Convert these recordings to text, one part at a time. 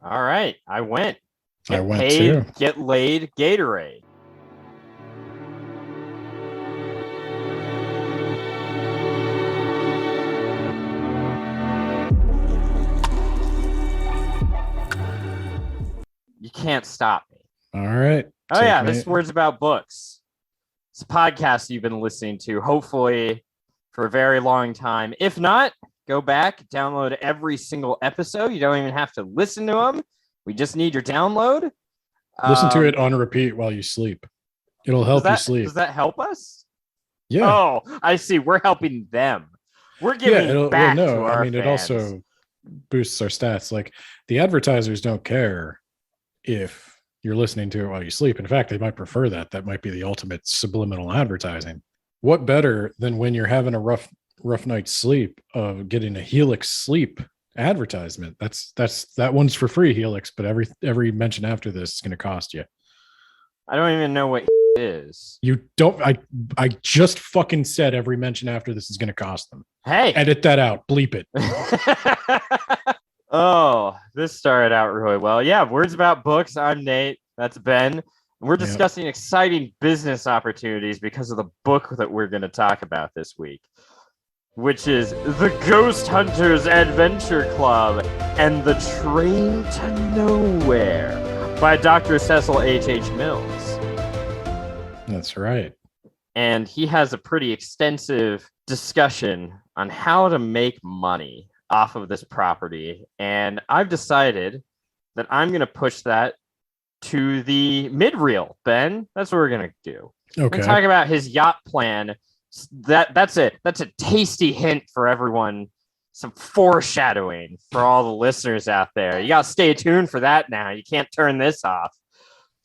All right, I went. I Get went paid, too. get laid, Gatorade. You can't stop me. All right. Oh yeah, this Words About Books. It's a podcast you've been listening to, hopefully, for a very long time. If not, go back, download every single episode. You don't even have to listen to them. We just need your download. Listen to it on repeat while you sleep. It'll help you sleep. Does that help us? Yeah. Oh, I see. We're helping them. We're giving back to our fans. It also boosts our stats. Like, the advertisers don't care if you're listening to it while you sleep. In fact, they might prefer that. That might be the ultimate subliminal advertising. What better than when you're having a rough night's sleep of getting a Helix sleep advertisement? That one's for free, Helix, but every mention after this is going to cost you. I don't even know what is. You don't. I just fucking said every mention after this is going to cost them. Hey, edit that out. Bleep it. Oh, this started out really well. Yeah, Words About Books. I'm Nate. That's Ben. We're discussing exciting business opportunities because of the book that we're going to talk about this week, which is The Ghost Hunters Adventure Club and The Train to Nowhere by Dr. Cecil H. Mills. That's right. And he has a pretty extensive discussion on how to make money off of this property. And I've decided that I'm going to push that to the mid-reel, Ben. That's what we're going to do. Okay. We're talk about his yacht plan. That's a tasty hint for everyone. Some foreshadowing for all the listeners out there. You got to stay tuned for that now. You can't turn this off.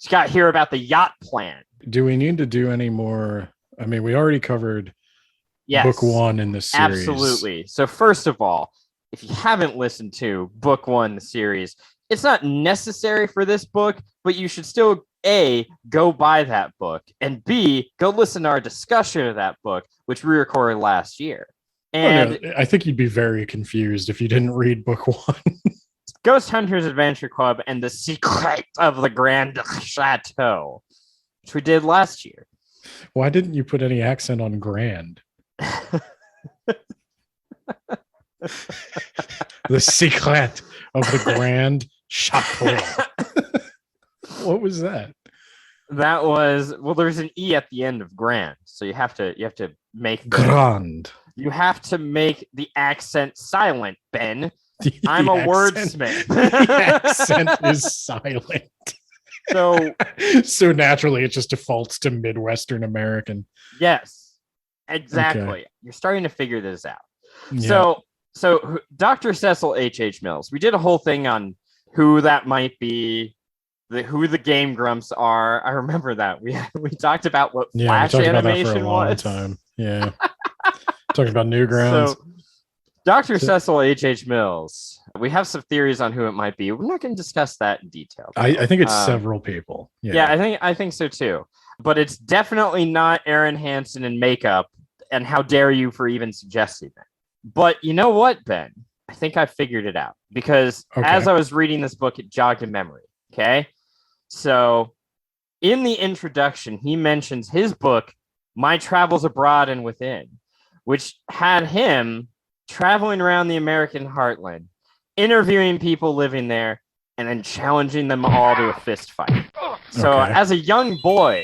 You got to hear about the yacht plan. Do we need to do any more? I mean, we already covered book one in this series. Absolutely. So first of all, if you haven't listened to book one, the series, it's not necessary for this book, but you should still, A, go buy that book, and B, go listen to our discussion of that book, which we recorded last year. And I think you'd be very confused if you didn't read book one. Ghost Hunters Adventure Club and the Secret of the Grand Chateau, which we did last year. Why didn't you put any accent on grand? The Secret of the Grand Chateau. What was that? That was, well, there's an E at the end of grand, so you have to make grand. You have to make the accent silent, Ben. I'm a wordsmith. The accent is silent. So naturally, it just defaults to Midwestern American. Yes, exactly. Okay. You're starting to figure this out. Yeah. So Dr. Cecil H. Mills, we did a whole thing on who that might be, who the Game Grumps are. I remember that. We talked about what Flash animation was. Time. Yeah. Talking about Newgrounds. So Dr. Cecil H. Mills, we have some theories on who it might be. We're not going to discuss that in detail. I think it's several people. Yeah, I think so too. But it's definitely not Aaron Hansen in makeup. And how dare you for even suggesting that? But you know what, Ben? I think I figured it out. Because as I was reading this book, it jogged a memory. Okay? So in the introduction, he mentions his book, My Travels Abroad and Within, which had him traveling around the American heartland, interviewing people living there, and then challenging them all to a fist fight. So as a young boy,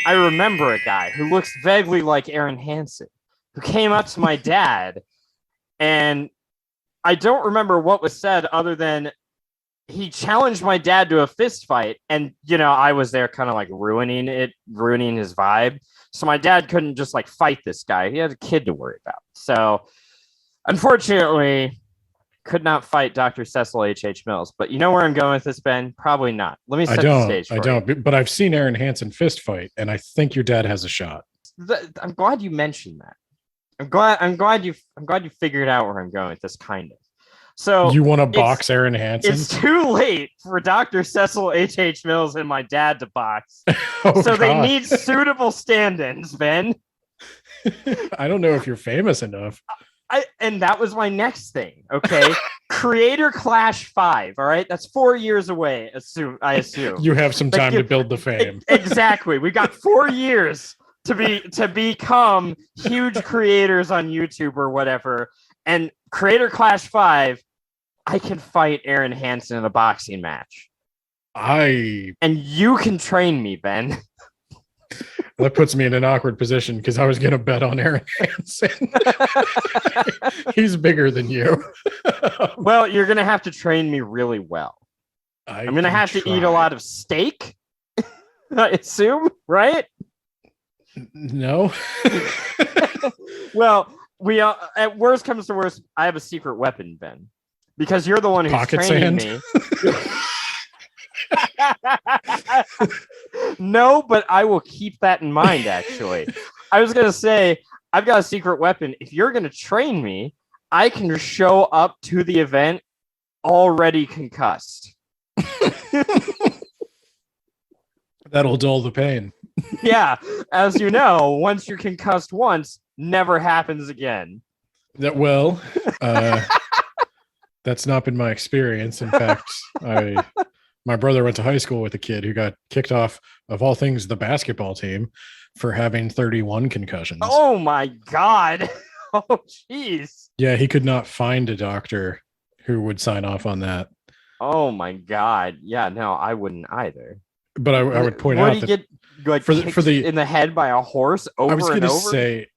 I remember a guy who looks vaguely like Aaron Hansen, who came up to my dad, and I don't remember what was said other than he challenged my dad to a fist fight, and, you know, I was there kind of like ruining his vibe. So my dad couldn't just like fight this guy. He had a kid to worry about. So unfortunately, could not fight Dr. Cecil H. Mills. But you know where I'm going with this, Ben? Probably not. Let me set the stage for you. But I've seen Aaron Hansen fist fight, and I think your dad has a shot. I'm glad you mentioned that. I'm glad you figured out where I'm going with this, kind of. So you want to box Aaron Hansen? It's too late for Dr. Cecil H. Mills and my dad to box. They need suitable stand-ins, Ben. I don't know if you're famous enough. And that was my next thing. Okay. Creator Clash 5. All right, that's 4 years away. I assume You have some time to build the fame. Exactly. We got 4 years to become huge creators on YouTube or whatever. And Creator Clash 5, I can fight Aaron Hansen in a boxing match. And you can train me, Ben. That puts me in an awkward position because I was going to bet on Aaron Hansen. He's bigger than you. Well, you're going to have to train me really well. I'm going to have to eat a lot of steak, I assume, right? No. Well, at worst comes to worst, I have a secret weapon, Ben, because you're the one who's Pocket training sand? me. No, but I will keep that in mind, actually. I was going to say, I've got a secret weapon. If you're going to train me, I can show up to the event already concussed. That'll dull the pain. Yeah, as you know, once you're concussed once, never happens again. That's not been my experience. In fact, my brother went to high school with a kid who got kicked off, of all things, the basketball team for having 31 concussions. Oh my God. Oh, jeez. Yeah, he could not find a doctor who would sign off on that. Oh my God. Yeah, no, I wouldn't either. But I would point out that get like for the in the head by a horse over and over. I was going to say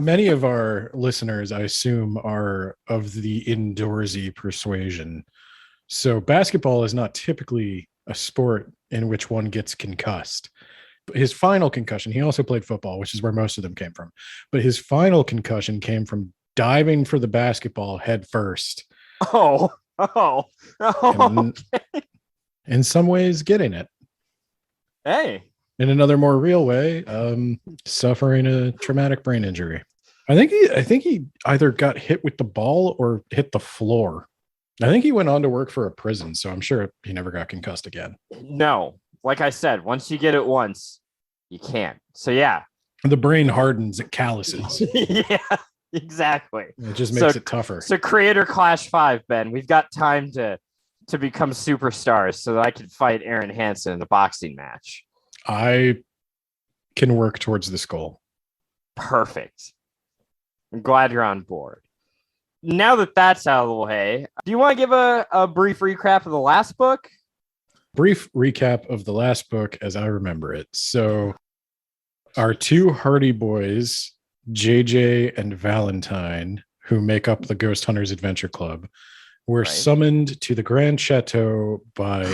many of our listeners, I assume, are of the indoorsy persuasion. So basketball is not typically a sport in which one gets concussed. His final concussion, he also played football, which is where most of them came from. But his final concussion came from diving for the basketball head first. Oh. Okay. In some ways, getting it. Hey. In another more real way, suffering a traumatic brain injury. I think he either got hit with the ball or hit the floor. I think he went on to work for a prison, so I'm sure he never got concussed again. No, like I said, once you get it once, you can't. So yeah, the brain hardens, it calluses. Yeah, exactly. It just makes it tougher. So Creator Clash 5, Ben, we've got time to become superstars so that I can fight Aaron Hansen in a boxing match. I can work towards this goal. Perfect. I'm glad you're on board. Now that that's out of the way, do you want to give a brief recap of the last book? Brief recap of the last book as I remember it. So our two Hardy boys, JJ and Valentine, who make up the Ghost Hunters Adventure Club, were summoned to the Grand Chateau by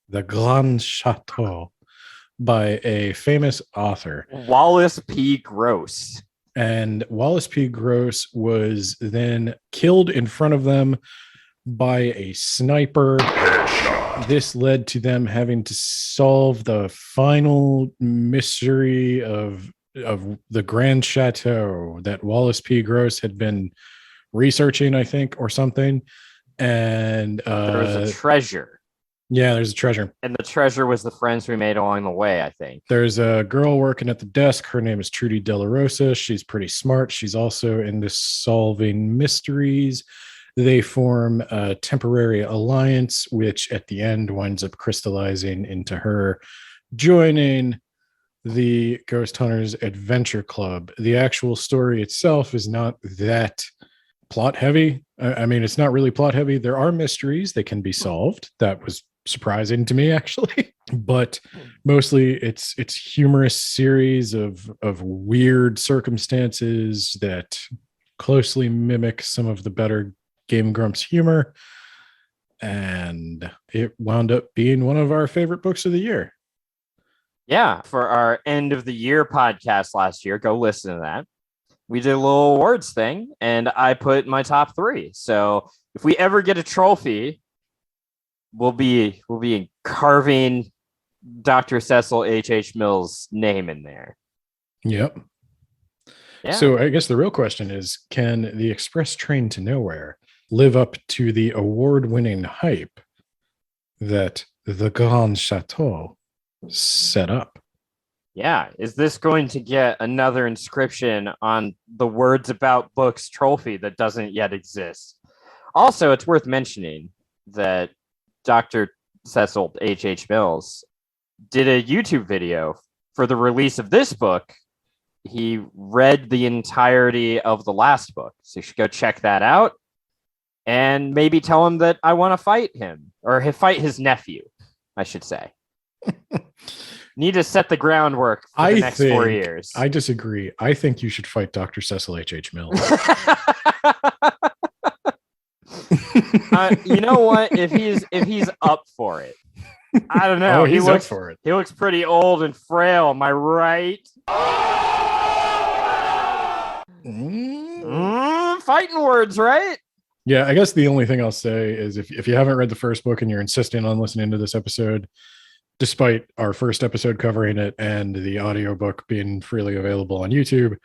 the Grand Chateau by a famous author, Wallace P. Gross. And Wallace P. Gross was then killed in front of them by a sniper. This led to them having to solve the final mystery of the Grand Chateau that Wallace P. Gross had been researching, I think, or something. And there was a treasure. Yeah, there's a treasure. And the treasure was the friends we made along the way, I think. There's a girl working at the desk. Her name is Trudy De La Rosa. She's pretty smart. She's also into solving mysteries. They form a temporary alliance, which at the end winds up crystallizing into her joining the Ghost Hunters Adventure Club. The actual story itself is not that plot heavy. I mean, it's not really plot heavy. There are mysteries that can be solved. That was surprising to me, actually, but mostly it's humorous series of weird circumstances that closely mimic some of the better Game Grumps humor, and it wound up being one of our favorite books of the year. Yeah, for our end of the year podcast last year, go listen to that. We did a little awards thing, and I put my top 3. So if we ever get a trophy, we'll be carving Dr. Cecil H. Mills' name in there. Yep. Yeah. So I guess the real question is, can the Express Train to Nowhere live up to the award-winning hype that the Grand Chateau set up? Yeah. Is this going to get another inscription on the Words About Books trophy that doesn't yet exist? Also, it's worth mentioning that Dr. Cecil H. Mills did a YouTube video for the release of this book. He read the entirety of the last book. So you should go check that out and maybe tell him that I want to fight him or fight his nephew, I should say. Need to set the groundwork for the next 4 years. I disagree. I think you should fight Dr. Cecil H. Mills. You know what? If he's up for it, I don't know. Oh, he's up for it. He looks pretty old and frail. Am I right? Fighting words, right? Yeah, I guess the only thing I'll say is if you haven't read the first book and you're insisting on listening to this episode, despite our first episode covering it and the audiobook being freely available on YouTube,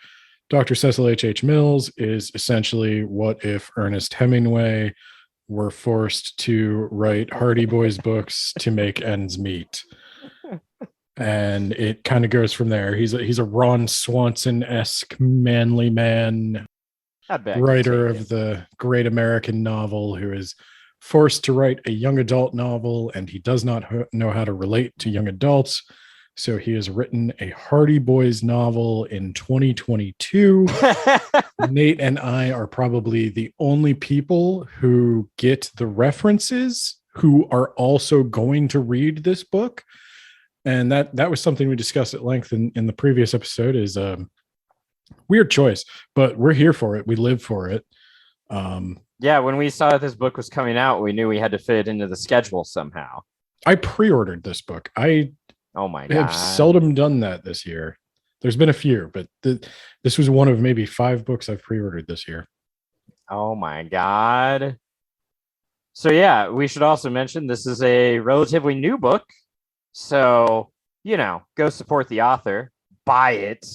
Dr. Cecil H. Mills is essentially what if Ernest Hemingway were forced to write Hardy Boys books to make ends meet. And it kind of goes from there. He's a Ron Swanson-esque manly man, writer of the great American novel who is forced to write a young adult novel, and he does not know how to relate to young adults. So he has written a Hardy Boys novel in 2022. Nate and I are probably the only people who get the references who are also going to read this book. And that was something we discussed at length in the previous episode. Is weird choice, but we're here for it. We live for it. Yeah, when we saw that this book was coming out, we knew we had to fit it into the schedule somehow. I pre-ordered this book. Oh my God. I've seldom done that this year. There's been a few, but this was one of maybe 5 books I've pre-ordered this year. Oh my God. So yeah, we should also mention this is a relatively new book. So, go support the author, buy it.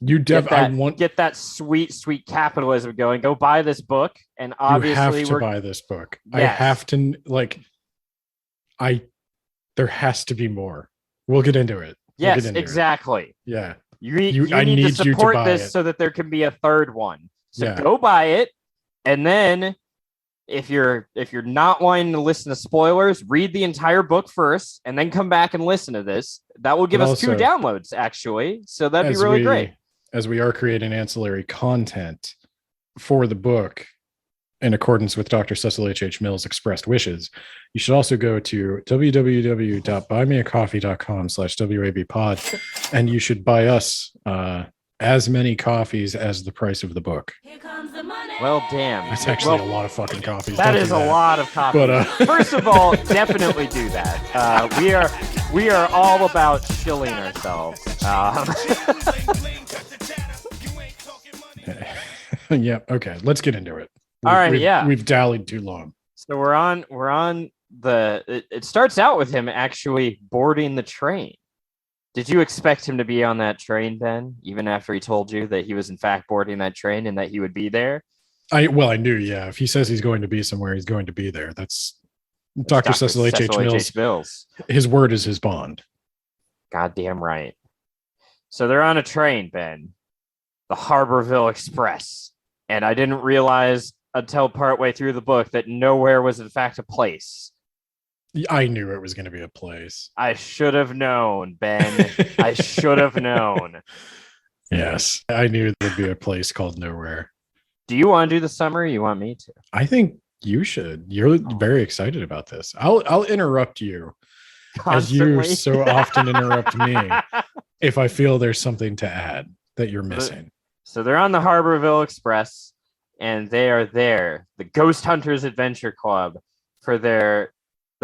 Get that sweet capitalism going. Go buy this book, and obviously you have to buy this book. Yes. I have to there has to be more. We'll get into it. Yes, exactly. Yeah. You need to support this so that there can be a third one. So go buy it, and then if you're not wanting to listen to spoilers, read the entire book first, and then come back and listen to this. That will give us 2 downloads, actually. So that'd be really great. As we are creating ancillary content for the book in accordance with Dr. Cecil H. Mills' expressed wishes, you should also go to www.buymeacoffee.com/WABpod, and you should buy us as many coffees as the price of the book. Here comes the money. Well, damn. That's actually a lot of fucking coffees. That is a lot of coffee. But, first of all, definitely do that. We are all about shilling ourselves. Yeah. Okay. Let's get into it. We've dallied too long. So we're on it starts out with him actually boarding the train. Did you expect him to be on that train, Ben, even after he told you that he was in fact boarding that train and that he would be there? I knew, yeah. If he says he's going to be somewhere, he's going to be there. That's Dr. Cecil H. Mills. His word is his bond. Goddamn right. So they're on a train, Ben. The Harborville Express. And I didn't realize until partway through the book that nowhere was in fact a place. I knew it was going to be a place. I should have known, Ben. I should have known. Yes, I knew there'd be a place called Nowhere. Do you want to do the summary? You want me to? I think you should. You're very excited about this. I'll interrupt you Constantly. as you so often interrupt me if I feel there's something to add that you're missing. So they're on the Harborville Express, and they are there, the Ghost Hunters Adventure Club, for their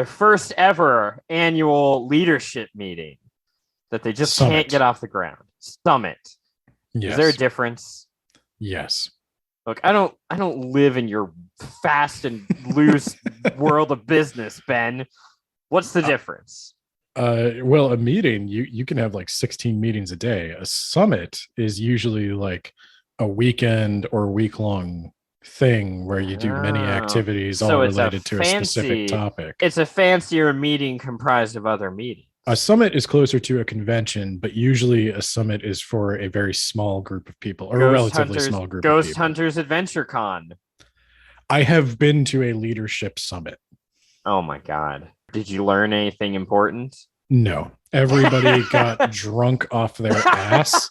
first ever annual leadership meeting that they just can't get off the ground. Summit. Yes. Is there a difference? Yes. Look, I don't live in your fast and loose world of business, Ben. What's the difference? Well, a meeting, you can have like 16 meetings a day. A summit is usually like a weekend or week-long thing where you do many activities all related to a specific topic. It's a fancier meeting comprised of other meetings. A summit is closer to a convention, but usually a summit is for a very small group of people, or a relatively small group of people. Ghost Hunters Adventure Con. I have been to a leadership summit. Oh my God. Did you learn anything important? No, everybody got drunk off their ass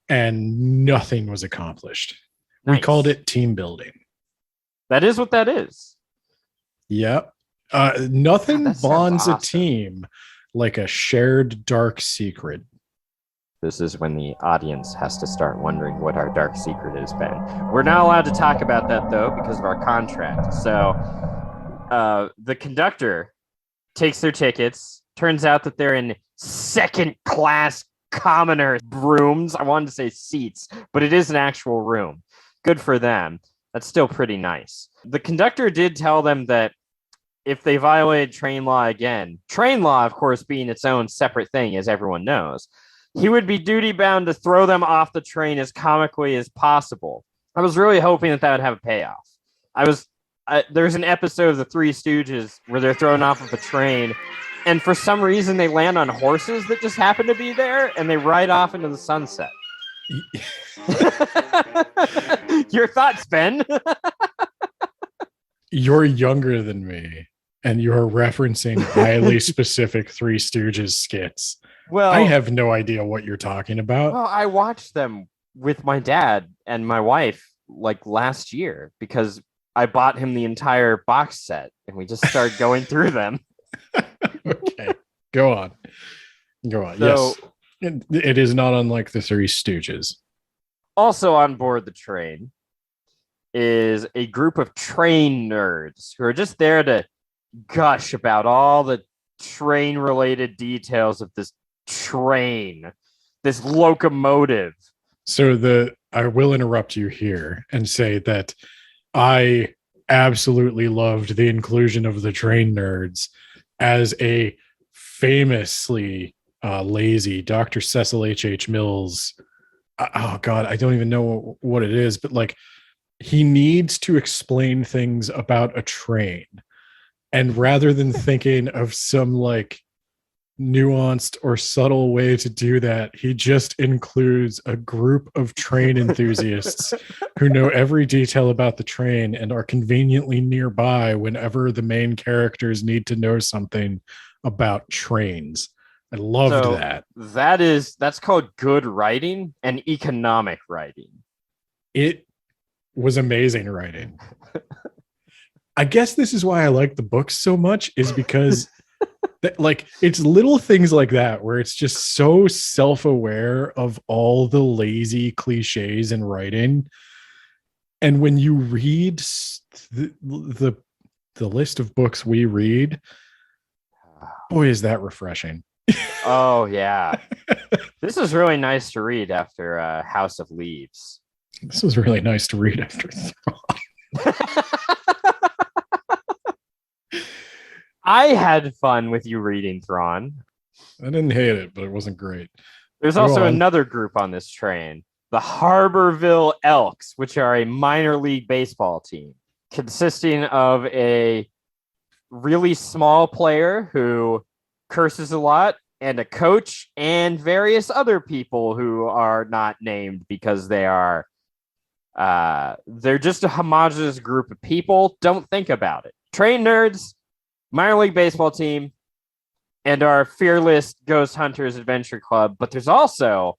and nothing was accomplished. We called Nice. it team building. That is what that is. Yep. God, Nothing that sounds bonds a awesome. team like a shared dark secret. This is when the audience has to start wondering what our dark secret is, Ben. We're not allowed to talk about that though because of our contract. So the conductor takes their tickets. Turns out that they're in second class commoner rooms. I wanted to say seats, but it is an actual room. Good for them. That's still pretty nice. The conductor did tell them that if they violated train law again, train law, of course, being its own separate thing, as everyone knows, he would be duty bound to throw them off the train as comically as possible. I was really hoping that that would have a payoff. There's an episode of the Three Stooges where they're thrown off of a train, and for some reason they land on horses that just happen to be there, and they ride off into the sunset. Your thoughts, Ben? You're younger than me, and you're referencing highly specific Three Stooges skits. Well, I have no idea what you're talking about. well, I watched them with my dad and my wife like last year because I bought him the entire box set and we just started going through them. Okay, go on. Go on. So, Yes, it is not unlike the Three Stooges. also on board the train is a group of train nerds who are just there to gush about all the train related details of this train, this locomotive. So I will interrupt you here and say that I absolutely loved the inclusion of the train nerds as a famously lazy Dr. Cecil H. Mills. Oh God, I don't even know what it is, but like he needs to explain things about a train. And rather than thinking of some like nuanced or subtle way to do that, he just includes a group of train enthusiasts who know every detail about the train and are conveniently nearby whenever the main characters need to know something about trains. I loved So that. that's called good writing and economic writing. It was amazing writing. I guess this is why I like the books so much, is because like it's little things like that where it's just so self-aware of all the lazy cliches in writing. And when you read the list of books we read, boy, is that refreshing. Oh yeah. This is really nice to read after House of Leaves. This was really nice to read after. I had fun with you reading Thrawn. I didn't hate it, but it wasn't great. There's Go also on. another group on this train, the Harborville Elks, which are a minor league baseball team consisting of a really small player who curses a lot and a coach and various other people who are not named because they're just a homogenous group of people. Don't think about it. Train nerds, minor league baseball team, and our fearless Ghost Hunters Adventure Club. But there's also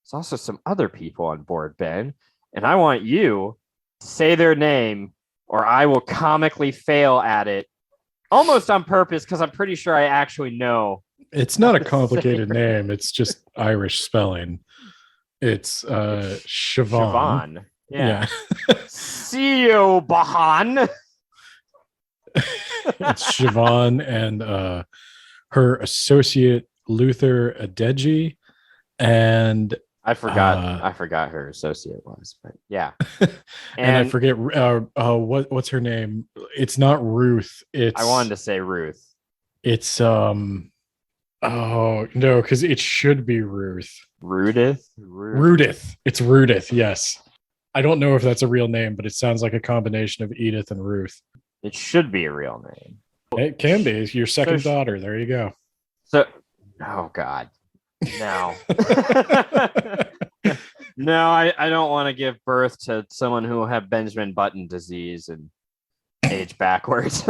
some other people on board, Ben, and I want you to say their name or I will comically fail at it almost on purpose because I'm pretty sure I actually know. It's not a complicated name. It's just Irish spelling. It's Siobhan. Siobhan. Yeah. Yeah. Siobhan. It's Siobhan and her associate Luther Adeji, and I forgot her associate was, but yeah. and I forget what's her name. It's not Ruth. I wanted to say Ruth. It's oh no, because it should be Ruth. Rudith. It's Rudith. Yes, I don't know if that's a real name, but it sounds like a combination of Edith and Ruth. It should be a real name. It can be. It's your second daughter. There you go. So, oh God, no. No, I don't want to give birth to someone who will have Benjamin Button disease and age backwards.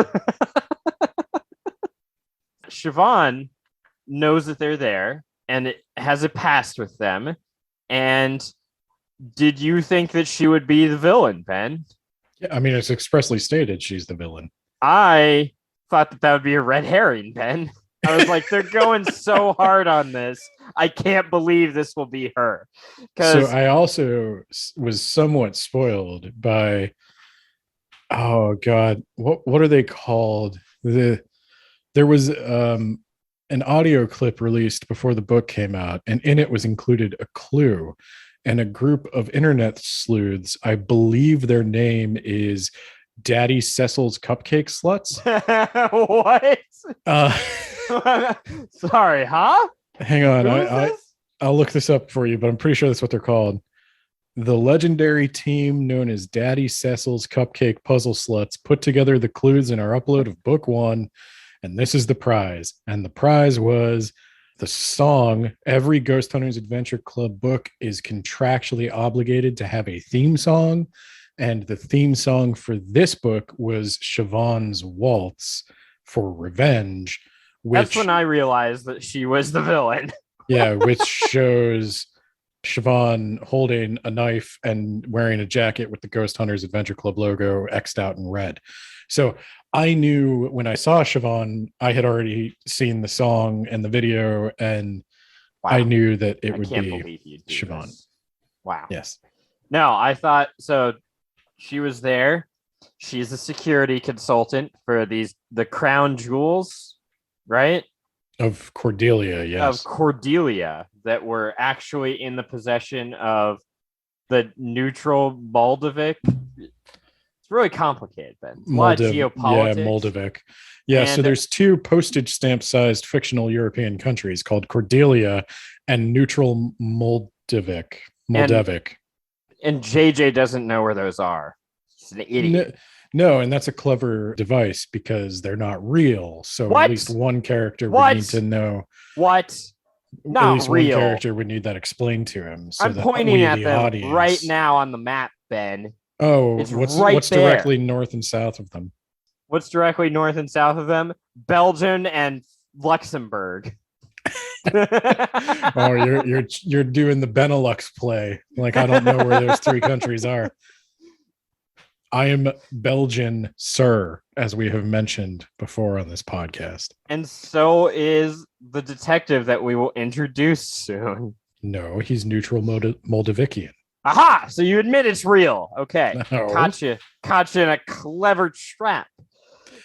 Siobhan knows that they're there and it has a past with them. And did you think that she would be the villain, Ben? Yeah, I mean, it's expressly stated she's the villain. I thought that would be a red herring, Ben. I was like, they're going so hard on this. I can't believe this will be her. So I also was somewhat spoiled by, oh God, what are they called? There was an audio clip released before the book came out, and in it was included a clue. And a group of internet sleuths, I believe their name is Daddy Cecil's Cupcake Sluts. What? Sorry, huh? Hang on, I'll look this up for you, but I'm pretty sure that's what they're called. The legendary team known as Daddy Cecil's Cupcake Puzzle Sluts put together the clues in our upload of book 1, and this is the prize. And the prize was the song. Every Ghost Hunters Adventure Club book is contractually obligated to have a theme song, and the theme song for this book was Siobhan's Waltz for Revenge. That's when I realized that she was the villain. Yeah, which shows Siobhan holding a knife and wearing a jacket with the Ghost Hunters Adventure Club logo X'd out in red. So I knew when I saw Siobhan, I had already seen the song and the video, and wow. I knew that it would be Siobhan. This. Wow. Yes. No, I thought so. She was there. She's a security consultant for the crown jewels, right? Of Cordelia, yes. Of Cordelia that were actually in the possession of the neutral Moldavik. It's really complicated, Ben. A lot of geopolitics. Yeah, Moldavik. Yeah, so there's 2 postage stamp-sized fictional European countries called Cordelia and neutral Moldavik. And JJ doesn't know where those are. He's an idiot. No, and that's a clever device because they're not real. So at least one character would need to know. What? Not at least real. One character would need that explained to him. So I'm pointing at them right now on the map, Ben. Oh, what's directly north and south of them? What's directly north and south of them? Belgium and Luxembourg. Oh, you're doing the Benelux play. Like, I don't know where those 3 countries are. I am Belgian, sir, as we have mentioned before on this podcast. And so is the detective that we will introduce soon. No, he's neutral Moldavikian. Aha! So you admit it's real. Okay. No. Caught you in a clever trap.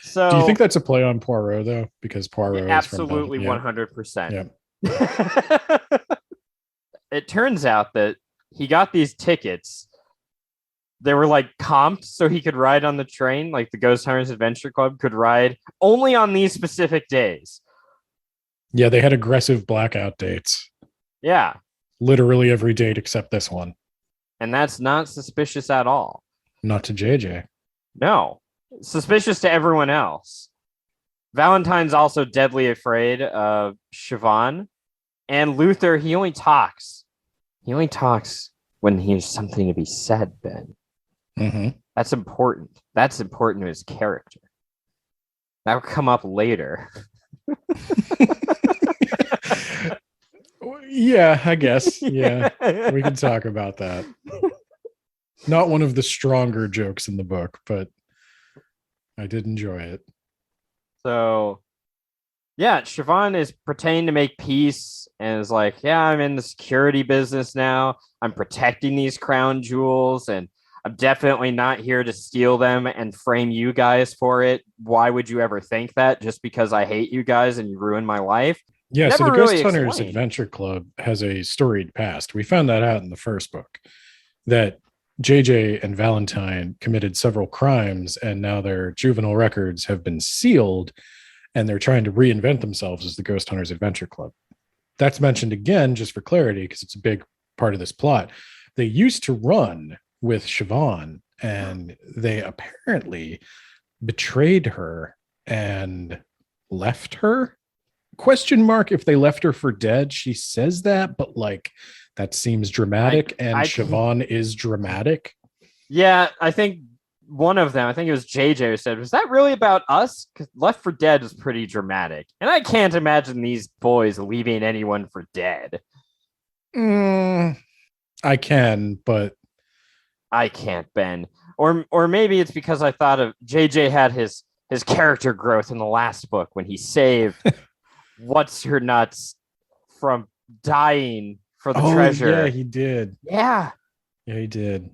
So do you think that's a play on Poirot, though? Because Poirot is absolutely from 100%. Yeah. It turns out that he got these tickets. They were like comped so he could ride on the train, like the Ghost Hunters Adventure Club could ride only on these specific days. Yeah, they had aggressive blackout dates. Yeah. Literally every date except this one. And that's not suspicious at all. Not to JJ. No. Suspicious to everyone else. Valentine's also deadly afraid of Siobhan. And Luther, he only talks. He only talks when he has something to be said, Ben. Mm-hmm. That's important. That's important to his character. That will come up later. Yeah, I guess. Yeah, we can talk about that. Not one of the stronger jokes in the book, but I did enjoy it. So, yeah, Siobhan is pretending to make peace and is like, yeah, I'm in the security business now. I'm protecting these crown jewels, and I'm definitely not here to steal them and frame you guys for it. Why would you ever think that? Just because I hate you guys and you ruined my life? Yeah, so the Ghost Hunters Adventure Club has a storied past. We found that out in the first book, that JJ and Valentine committed several crimes, and now their juvenile records have been sealed, and they're trying to reinvent themselves as the Ghost Hunters Adventure Club. That's mentioned again, just for clarity, because it's a big part of this plot. They used to run with Siobhan, and they apparently betrayed her and left her. Question mark if they left her for dead. She says that, but like That seems dramatic, and I Siobhan is dramatic. Yeah, I think one of them, I think it was JJ, who said, "Was that really about us?" Because Left for Dead is pretty dramatic, and I can't imagine these boys leaving anyone for dead. I can, but I can't, Ben. Or maybe it's because I thought of JJ had his character growth in the last book when he saved what's her nuts from dying for the treasure. Yeah, he did. Yeah, Yeah, he did.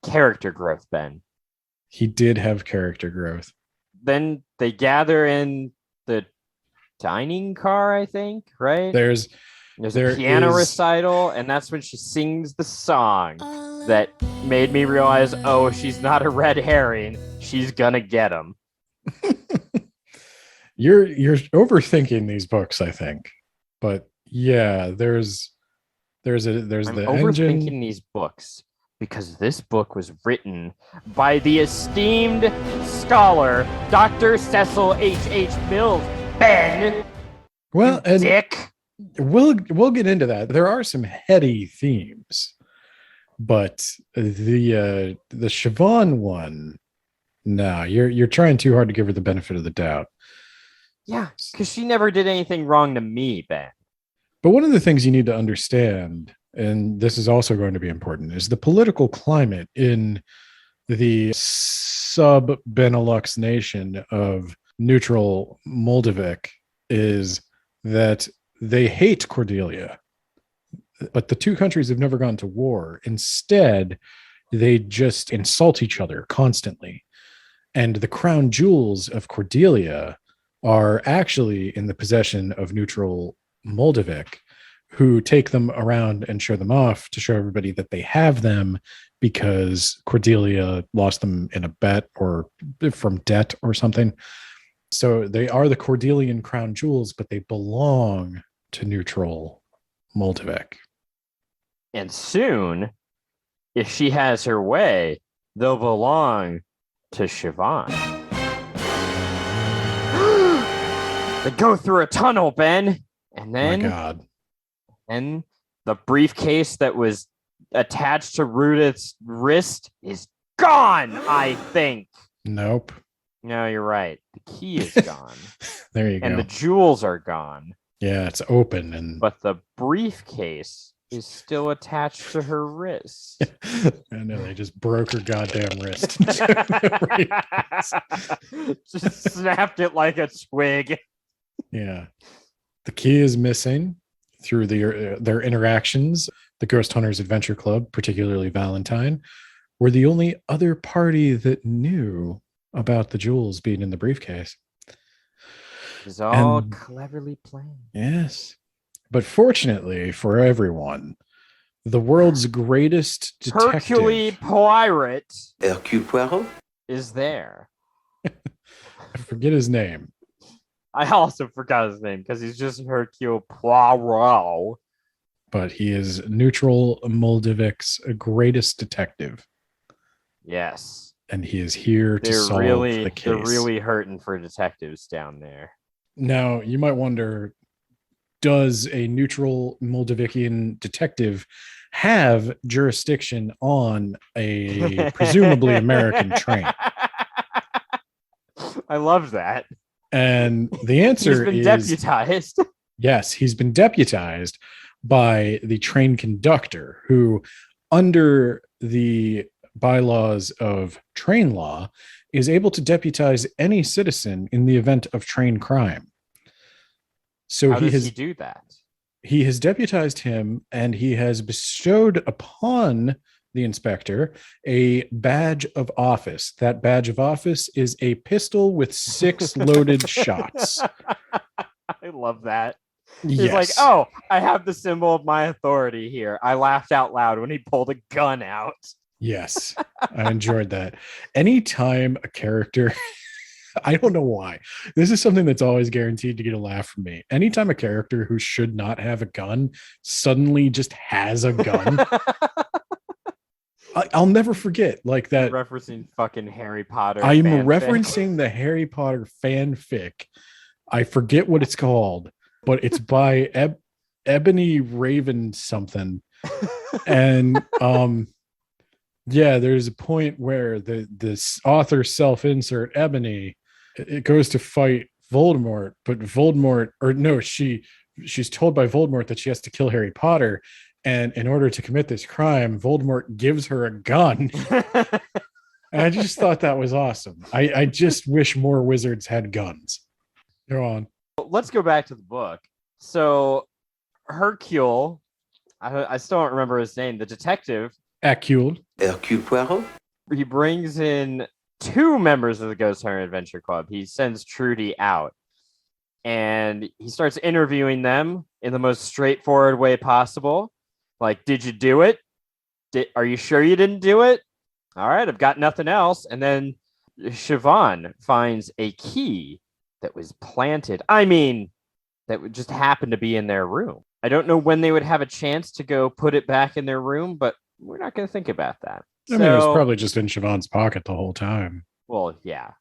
character growth, Ben. He did have character growth. Then they gather in the dining car, I think, right? There's a piano is recital, and that's when she sings the song that made me realize, oh, she's not a red herring. She's gonna get him. you're overthinking these books, I think. But yeah, there's I'm the overthinking engine. these books because this book was written by the esteemed scholar Dr. Cecil H. Mills. Ben, Well, and dick. we'll get into that. There are some heady themes, but the Siobhan one, no, you're trying too hard to give her the benefit of the doubt. Yeah, because she never did anything wrong to me, Ben. But one of the things you need to understand, and this is also going to be important, is the political climate in the sub Benelux nation of neutral Moldavik is that they hate Cordelia, but the two countries have never gone to war. Instead, they just insult each other constantly. And the crown jewels of Cordelia are actually in the possession of neutral Moldavik, who take them around and show them off to show everybody that they have them because Cordelia lost them in a bet or from debt or something. So they are the Cordelian crown jewels, but they belong to neutral Moldavik. And soon, if she has her way, they'll belong to Siobhan. They go through a tunnel, Ben, and then, my God, and the briefcase that was attached to Rudith's wrist is gone. I think. Nope. No, you're right. The key is gone. There you and go. The jewels are gone. Yeah, it's open, and but the briefcase is still attached to her wrist. I know they just broke her goddamn wrist. Just snapped it like a twig. Yeah. The key is missing through their interactions. The Ghost Hunters Adventure Club, particularly Valentine, were the only other party that knew about the jewels being in the briefcase. It was all cleverly planned. Yes. But fortunately for everyone, the world's greatest detective, Hercule Poirot, Hercule Poirot, is there. I forget his name. I also forgot his name because he's just Hercule Poirot. But he is neutral Moldavik's greatest detective. Yes. And he is here to solve the case. They're really hurting for detectives down there. Now, you might wonder, does a neutral Moldavikian detective have jurisdiction on a presumably American train? I love that. And the answer is deputized. Yes, he's been deputized by the train conductor, who, under the bylaws of train law, is able to deputize any citizen in the event of train crime. So How does he do that? He has deputized him, and he has bestowed upon the inspector a badge of office. That badge of office is a pistol with 6 loaded shots. I love that. He's He's like, oh, I have the symbol of my authority here. I laughed out loud when he pulled a gun out. Yes, I enjoyed that. Anytime a character, I don't know why, this is something that's always guaranteed to get a laugh from me. Anytime a character who should not have a gun suddenly just has a gun, I'll never forget, like that. You're referencing fucking Harry Potter. I'm fanfic. referencing the Harry Potter fanfic. I forget what it's called, but it's by Ebony Raven something. And yeah, there's a point where this author self-insert Ebony, it goes to fight Voldemort, but Voldemort, or no, she's told by Voldemort that she has to kill Harry Potter, and in order to commit this crime, Voldemort gives her a gun. And I just thought that was awesome. I just wish more wizards had guns. Go on. Let's go back to the book. So Hercule, I still don't remember his name, the detective. Hercule Poirot. He brings in 2 members of the Ghost Hunter Adventure Club. He sends Trudy out, and he starts interviewing them in the most straightforward way possible. Like, did you do it? Are you sure you didn't do it? All right, I've got nothing else. And then Siobhan finds a key that was planted. I mean, that would just happen to be in their room. I don't know when they would have a chance to go put it back in their room, but we're not going to think about that. I mean, it was probably just in Siobhan's pocket the whole time. Well, yeah.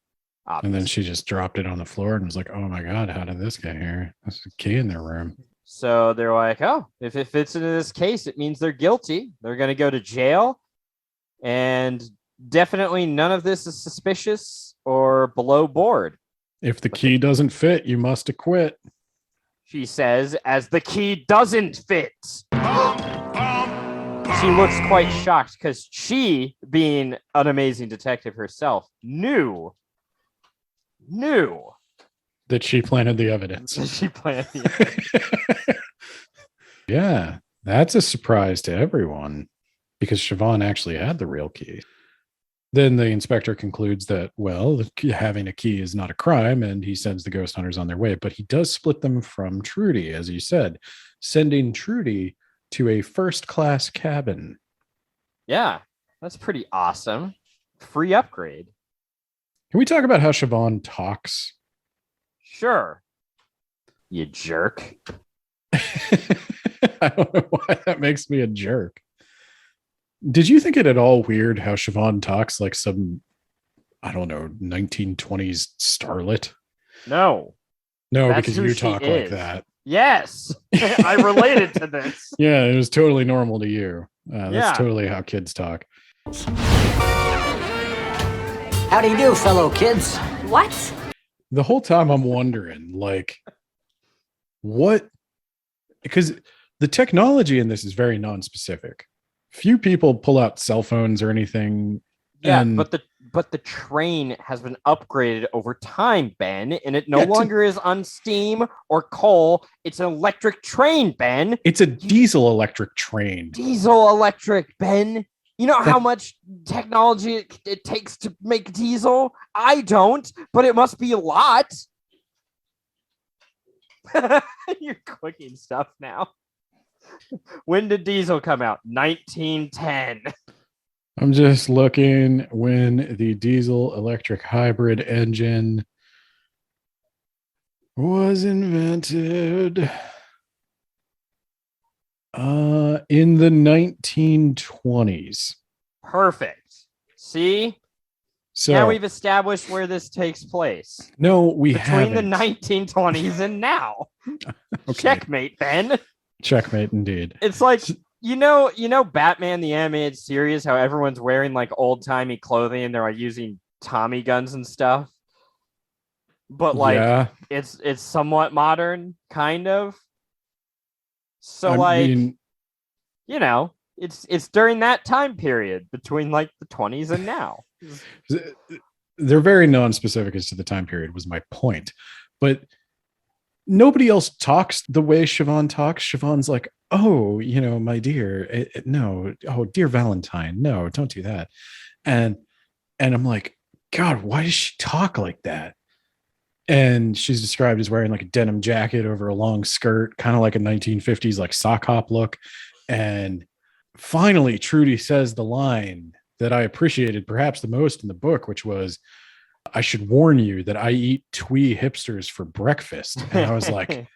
Obviously. And then she just dropped it on the floor and was like, oh my God, how did this get here? There's a key in their room. So they're like, oh, if it fits into this case, it means they're guilty. They're going to go to jail. And definitely none of this is suspicious or below board. If the key doesn't fit, you must acquit. She says, as the key doesn't fit. She looks quite shocked because she, being an amazing detective herself, knew that she planted the evidence. She planted the evidence. Yeah, that's a surprise to everyone because Siobhan actually had the real key. Then the inspector concludes that, well, having a key is not a crime, and he sends the ghost hunters on their way. But he does split them from Trudy, as you said, sending Trudy to a first-class cabin. Yeah, that's pretty awesome. Free upgrade. Can we talk about how Siobhan talks? Sure. You jerk. I don't know why that makes me a jerk. Did you think it at all weird how Siobhan talks like some, I don't know, 1920s starlet? No. No, because you talk like that. Yes. I related to this. Yeah, it was totally normal to you. That's totally how kids talk. How do you do, fellow kids? What? The whole time I'm wondering, like, what? Because the technology in this is very non-specific. Few people pull out cell phones or anything. Yeah, but the train has been upgraded over time, Ben, and it no longer is on steam or coal. It's an electric train, Ben. It's a diesel electric train. Diesel electric, Ben. You know how much technology it takes to make diesel? I don't, but it must be a lot. You're clicking stuff now. When did diesel come out? 1910. I'm just looking when the diesel electric hybrid engine was invented. In the 1920s. Perfect. See? So now we've established where this takes place. No, we Between haven't. the 1920s and now. Okay. Checkmate, Ben. Checkmate indeed. It's like, you know Batman the animated series, how everyone's wearing like old-timey clothing and they're like using Tommy guns and stuff. But like it's somewhat modern, kind of. So it's during that time period between like the 20s and now. They're very non-specific as to the time period was my point. But nobody else talks the way Siobhan talks. Siobhan's like, oh, my dear, no. Oh, dear Valentine. No, don't do that. And I'm like, God, why does she talk like that? And she's described as wearing like a denim jacket over a long skirt, kind of like a 1950s like sock hop look. And finally, Trudy says the line that I appreciated perhaps the most in the book, which was, I should warn you that I eat twee hipsters for breakfast. And I was like,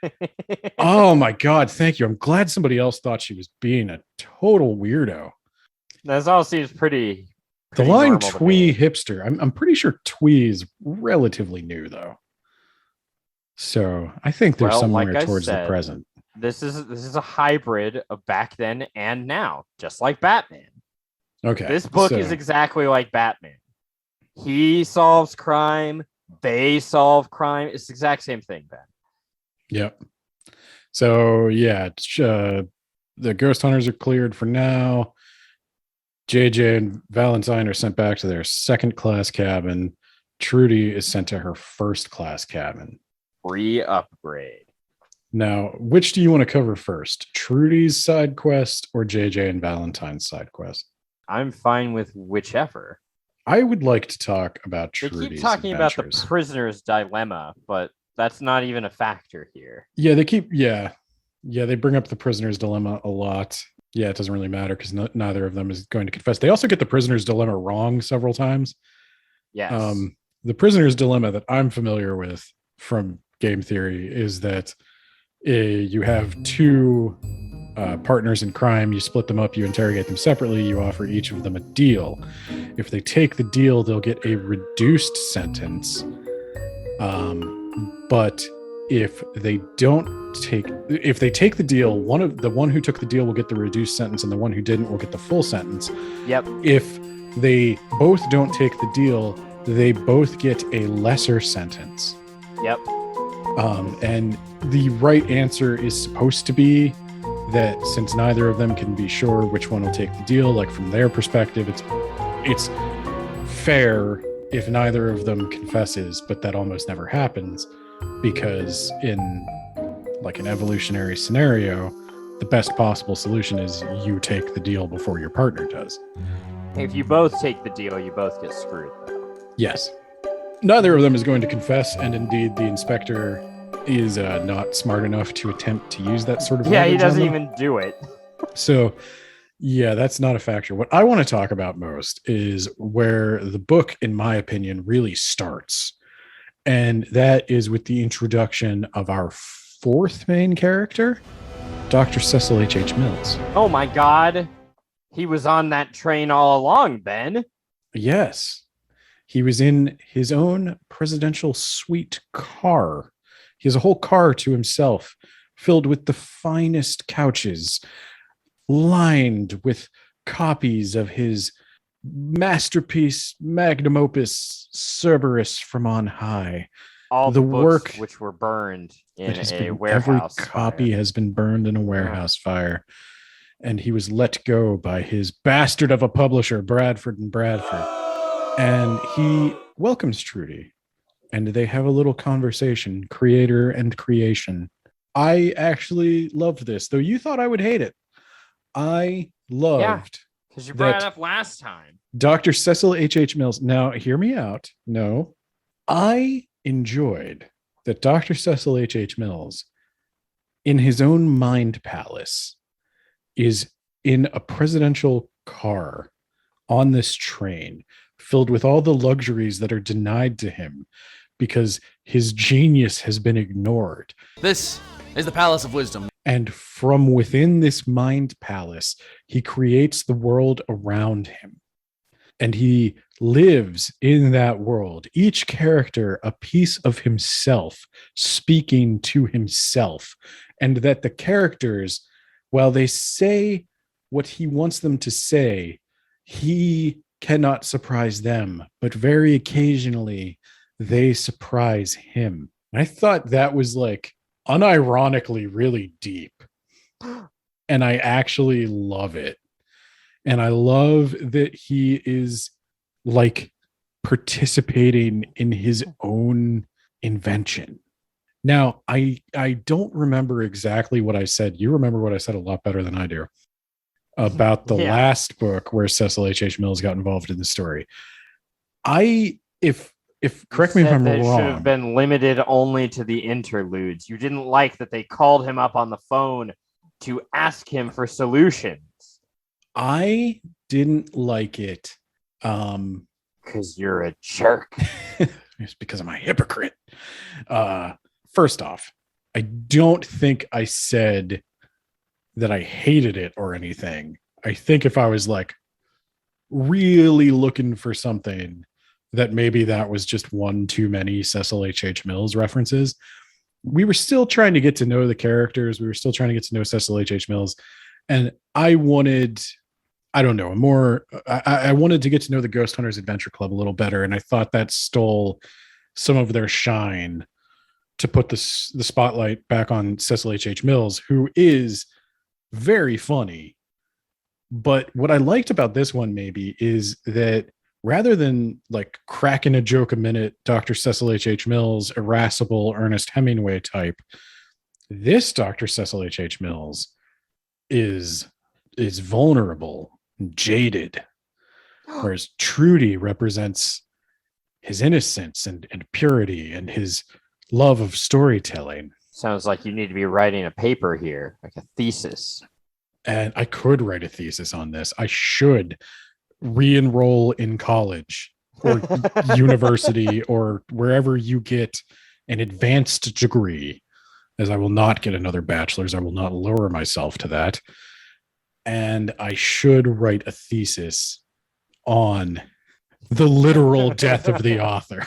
oh my God, thank you. I'm glad somebody else thought she was being a total weirdo. That all seems pretty the line twee hipster. I'm pretty sure twee is relatively new though. So I think there's somewhere towards the present. This is a hybrid of back then and now, just like Batman. Okay. This book is exactly like Batman. He solves crime. They solve crime. It's the exact same thing, Ben. Yep. So yeah, the ghost hunters are cleared for now. JJ and Valentine are sent back to their second class cabin. Trudy is sent to her first class cabin. Free upgrade. Now, which do you want to cover first? Trudy's side quest or JJ and Valentine's side quest? I'm fine with whichever. I would like to talk about They Trudy's keep talking adventures. about the prisoner's dilemma, but that's not even a factor here. Yeah, they bring up the prisoner's dilemma a lot. Yeah, it doesn't really matter because neither of them is going to confess. They also get the prisoner's dilemma wrong several times. Yes. The prisoner's dilemma that I'm familiar with from game theory is that you have two partners in crime. You split them up, you interrogate them separately, you offer each of them a deal. If they take the deal, they'll get a reduced sentence. But if they take the deal, the one who took the deal will get the reduced sentence, and the one who didn't will get the full sentence. Yep. If they both don't take the deal, they both get a lesser sentence. Yep. And the right answer is supposed to be that since neither of them can be sure which one will take the deal, like from their perspective, it's fair if neither of them confesses, but that almost never happens because in like an evolutionary scenario, the best possible solution is you take the deal before your partner does. If you both take the deal, you both get screwed, though. Yes. Neither of them is going to confess, and indeed the inspector is not smart enough to attempt to use that sort of Yeah, he leverage doesn't on them. even do it. So, yeah, that's not a factor. What I want to talk about most is where the book, in my opinion, really starts. And that is with the introduction of our fourth main character, Dr. Cecil H. Mills. Oh my God. He was on that train all along, Ben. Yes. He was in his own presidential suite car. He has a whole car to himself, filled with the finest couches, lined with copies of his masterpiece, magnum opus, Cerberus from on high. All the books work which were burned in a every warehouse copy fire. has been burned in a warehouse fire. And he was let go by his bastard of a publisher, Bradford and Bradford. And he welcomes Trudy. And they have a little conversation, creator and creation. I actually loved this, though you thought I would hate it. I loved because you brought it up last time. Dr. Cecil H. Mills. Now, hear me out. No, I enjoyed that Dr. Cecil H. Mills, in his own mind palace, is in a presidential car on this train filled with all the luxuries that are denied to him because his genius has been ignored. This is the Palace of Wisdom. And from within this mind palace, he creates the world around him. And he lives in that world, each character a piece of himself, speaking to himself. And that the characters, while they say what he wants them to say, he cannot surprise them, but very occasionally they surprise him. I thought that was like unironically really deep. And I actually love it. And I love that he is like participating in his own invention. Now, I don't remember exactly what I said. You remember what I said a lot better than I do about the last book where Cecil H. Mills got involved in the story. If correct me if I'm wrong. It should have been limited only to the interludes. You didn't like that they called him up on the phone to ask him for solutions. I didn't like it. Because you're a jerk. It's because I'm a hypocrite. First off, I don't think I said that I hated it or anything. I think if I was like really looking for something, that maybe that was just one too many Cecil H. Mills references. we were still trying to get to know the characters. We were still trying to get to know Cecil H. Mills. And I wanted, I don't know, I wanted to get to know the Ghost Hunters Adventure Club a little better. And I thought that stole some of their shine to put the spotlight back on Cecil H. Mills, who is very funny. But what I liked about this one maybe is that rather than like cracking a joke a minute, Dr. Cecil H. Mills, irascible Ernest Hemingway type, this Dr. Cecil H. Mills is vulnerable and jaded, whereas Trudy represents his innocence and purity and his love of storytelling. Sounds like you need to be writing a paper here, like a thesis. And I could write a thesis on this. I should re-enroll in college or university or wherever you get an advanced degree, as I will not get another bachelor's. I will not lower myself to that. And I should write a thesis on the literal death of the author.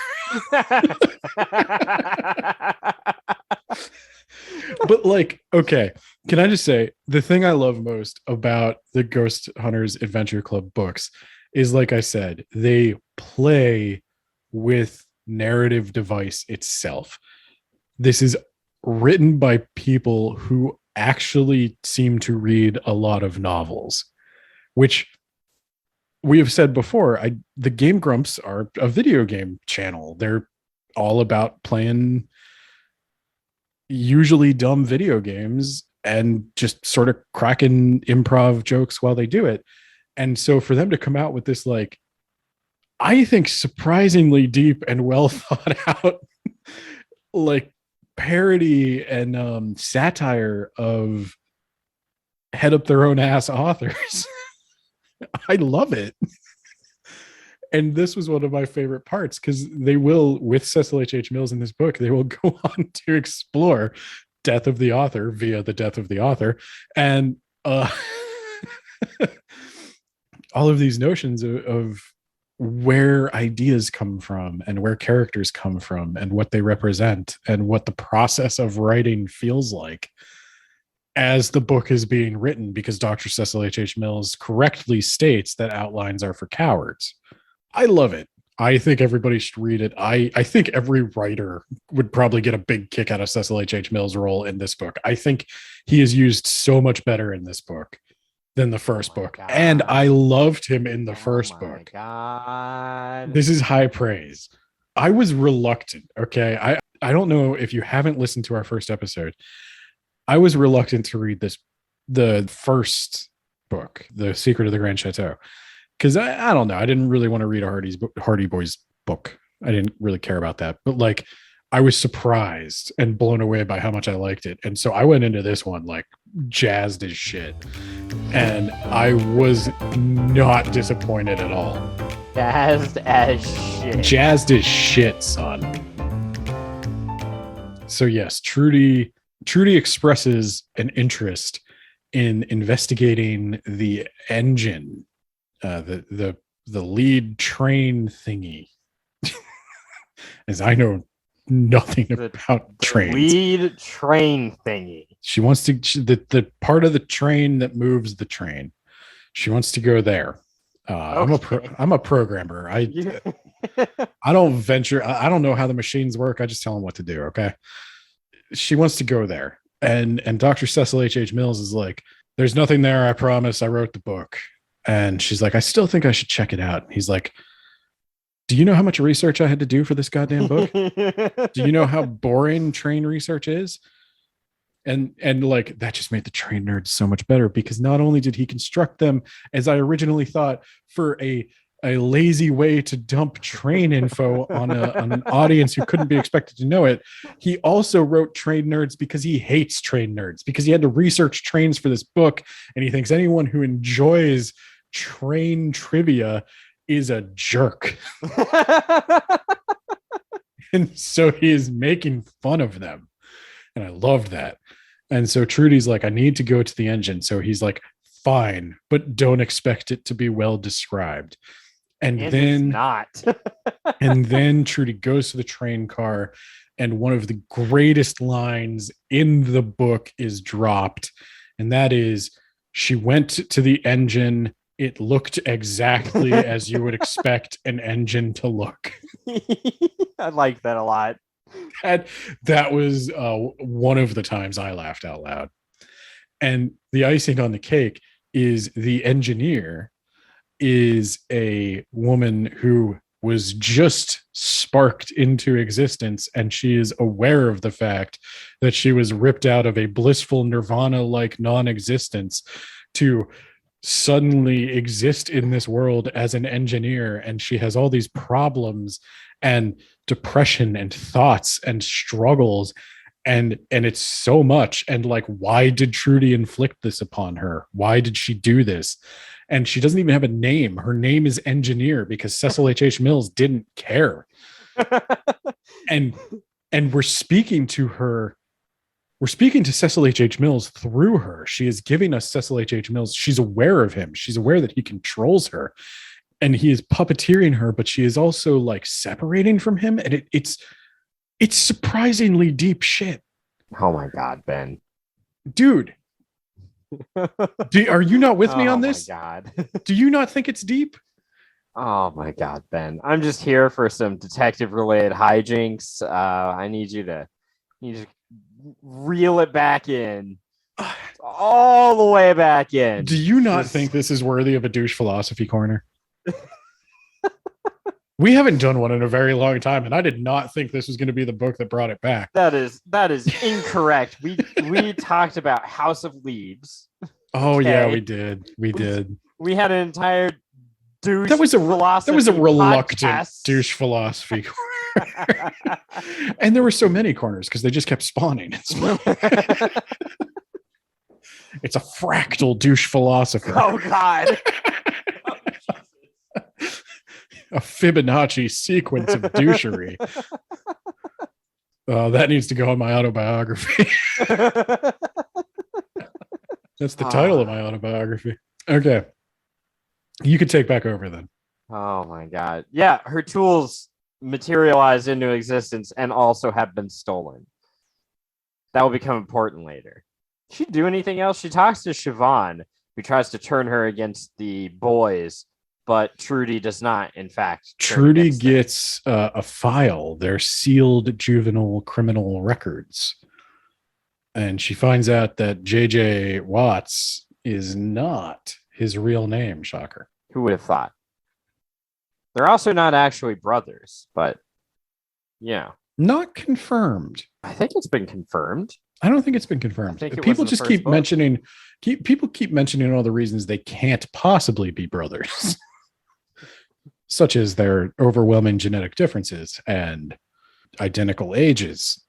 But like, okay, can I just say the thing I love most about the Ghost Hunters Adventure Club books is, like I said, they play with narrative device itself. This is written by people who actually seem to read a lot of novels, which we have said before. The Game Grumps are a video game channel. They're all about playing usually dumb video games and just sort of cracking improv jokes while they do it. And so for them to come out with this, like, I think surprisingly deep and well thought out, like, parody and satire of head up their own ass authors, I love it. And this was one of my favorite parts, because they will, with Cecil H. Mills in this book, they will go on to explore death of the author via the death of the author. And all of these notions of where ideas come from and where characters come from and what they represent and what the process of writing feels like as the book is being written, because Dr. Cecil H. Mills correctly states that outlines are for cowards. I love it. I think everybody should read it. I think every writer would probably get a big kick out of Cecil H. Mills' role in this book. I think he is used so much better in this book than the first book. God. And I loved him in the first book. God. This is high praise. I was reluctant. Okay. I don't know if you haven't listened to our first episode. I was reluctant to read the first book, The Secret of the Grand Chateau. Because I don't know. I didn't really want to read a Hardy Boys book. I didn't really care about that. But like, I was surprised and blown away by how much I liked it. And so I went into this one like jazzed as shit. And I was not disappointed at all. Jazzed as shit. Jazzed as shit, son. So yes, Trudy expresses an interest in investigating the engine, the lead train thingy. As I know nothing about trains. Lead train thingy. She wants to the part of the train that moves the train. She wants to go there. Okay. I'm a programmer. I don't venture. I don't know how the machines work. I just tell them what to do. Okay. She wants to go there, and Dr. Cecil H. Mills is like, "There's nothing there. I promise. I wrote the book." And she's like, "I still think I should check it out." He's like, "Do you know how much research I had to do for this goddamn book? Do you know how boring train research is?" And like, that just made the train nerds so much better, because not only did he construct them, as I originally thought, for a lazy way to dump train info on an audience who couldn't be expected to know it, he also wrote train nerds because he hates train nerds, because he had to research trains for this book, and he thinks anyone who enjoys train trivia is a jerk. And so he is making fun of them. And I loved that. And so Trudy's like, "I need to go to the engine." So he's like, "Fine, but don't expect it to be well described." And then not. and then Trudy goes to the train car, and one of the greatest lines in the book is dropped, and that is, she went to the engine. It looked exactly as you would expect an engine to look. I like that a lot. That was one of the times I laughed out loud. And the icing on the cake is the engineer is a woman who was just sparked into existence, and she is aware of the fact that she was ripped out of a blissful nirvana-like non-existence to suddenly exist in this world as an engineer, and she has all these problems and depression and thoughts and struggles, and it's so much. And like, why did Trudy inflict this upon her? Why did she do this? And she doesn't even have a name. Her name is Engineer because Cecil H. Mills didn't care. and we're speaking to her. We're speaking to Cecil H. Mills through her. She is giving us Cecil H. Mills. She's aware of him. She's aware that he controls her, and he is puppeteering her, but she is also like separating from him. And it's surprisingly deep shit. Oh my God, Ben. Dude. Are you not with me on this? Oh my God. Do you not think it's deep? Oh my God, Ben. I'm just here for some detective related hijinks. I need you to reel it back in. All the way back in. Do you not think this is worthy of a douche philosophy corner? We haven't done one in a very long time, and I did not think this was going to be the book that brought it back. That is incorrect. We talked about House of Leaves. Oh Okay. yeah, we did. We did. We had an entire douche. That was a reluctant podcast. douche philosophy corner. And there were so many corners because they just kept spawning. It's a fractal douche philosopher. Oh God. A Fibonacci sequence of douchery. That needs to go on my autobiography. That's the title of my autobiography. Okay. You could take back over then. Oh my God. Yeah, her tools materialize into existence and also have been stolen. That will become important later. She do anything else? She talks to Siobhan, who tries to turn her against the boys, but Trudy does not, in fact. Trudy gets a file. They're sealed juvenile criminal records. And she finds out that J.J. Watts is not his real name. Shocker. Who would have thought? They're also not actually brothers, but yeah. Not confirmed. I think it's been confirmed. I don't think it's been confirmed. People just keep mentioning all the reasons they can't possibly be brothers. Such as their overwhelming genetic differences and identical ages.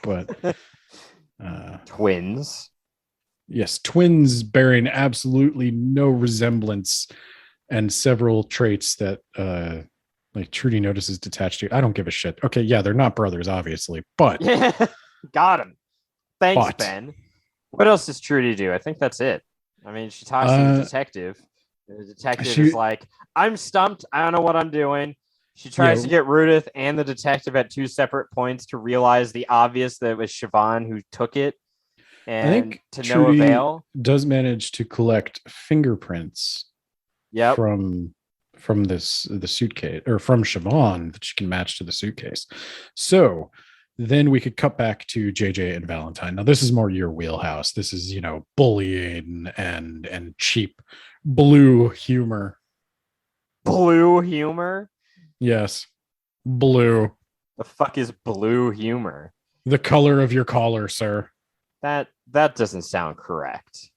But twins. Yes, twins bearing absolutely no resemblance and several traits that like Trudy notices detached to. I don't give a shit. Okay, yeah, they're not brothers, obviously, but got him. Thanks, Ben. What else does Trudy do? I think that's it. I mean, she talks to the detective. The detective is like, I'm stumped. I don't know what I'm doing. She tries to get Rudith and the detective at two separate points to realize the obvious, that it was Siobhan who took it. And I think to Trudy no avail. Does manage to collect fingerprints from the suitcase, or from Siobhan, that she can match to the suitcase. So then we could cut back to JJ and Valentine. Now this is more your wheelhouse. This is, bullying and cheap blue humor. Blue humor? Yes. Blue. The fuck is blue humor? The color of your collar, sir. That doesn't sound correct.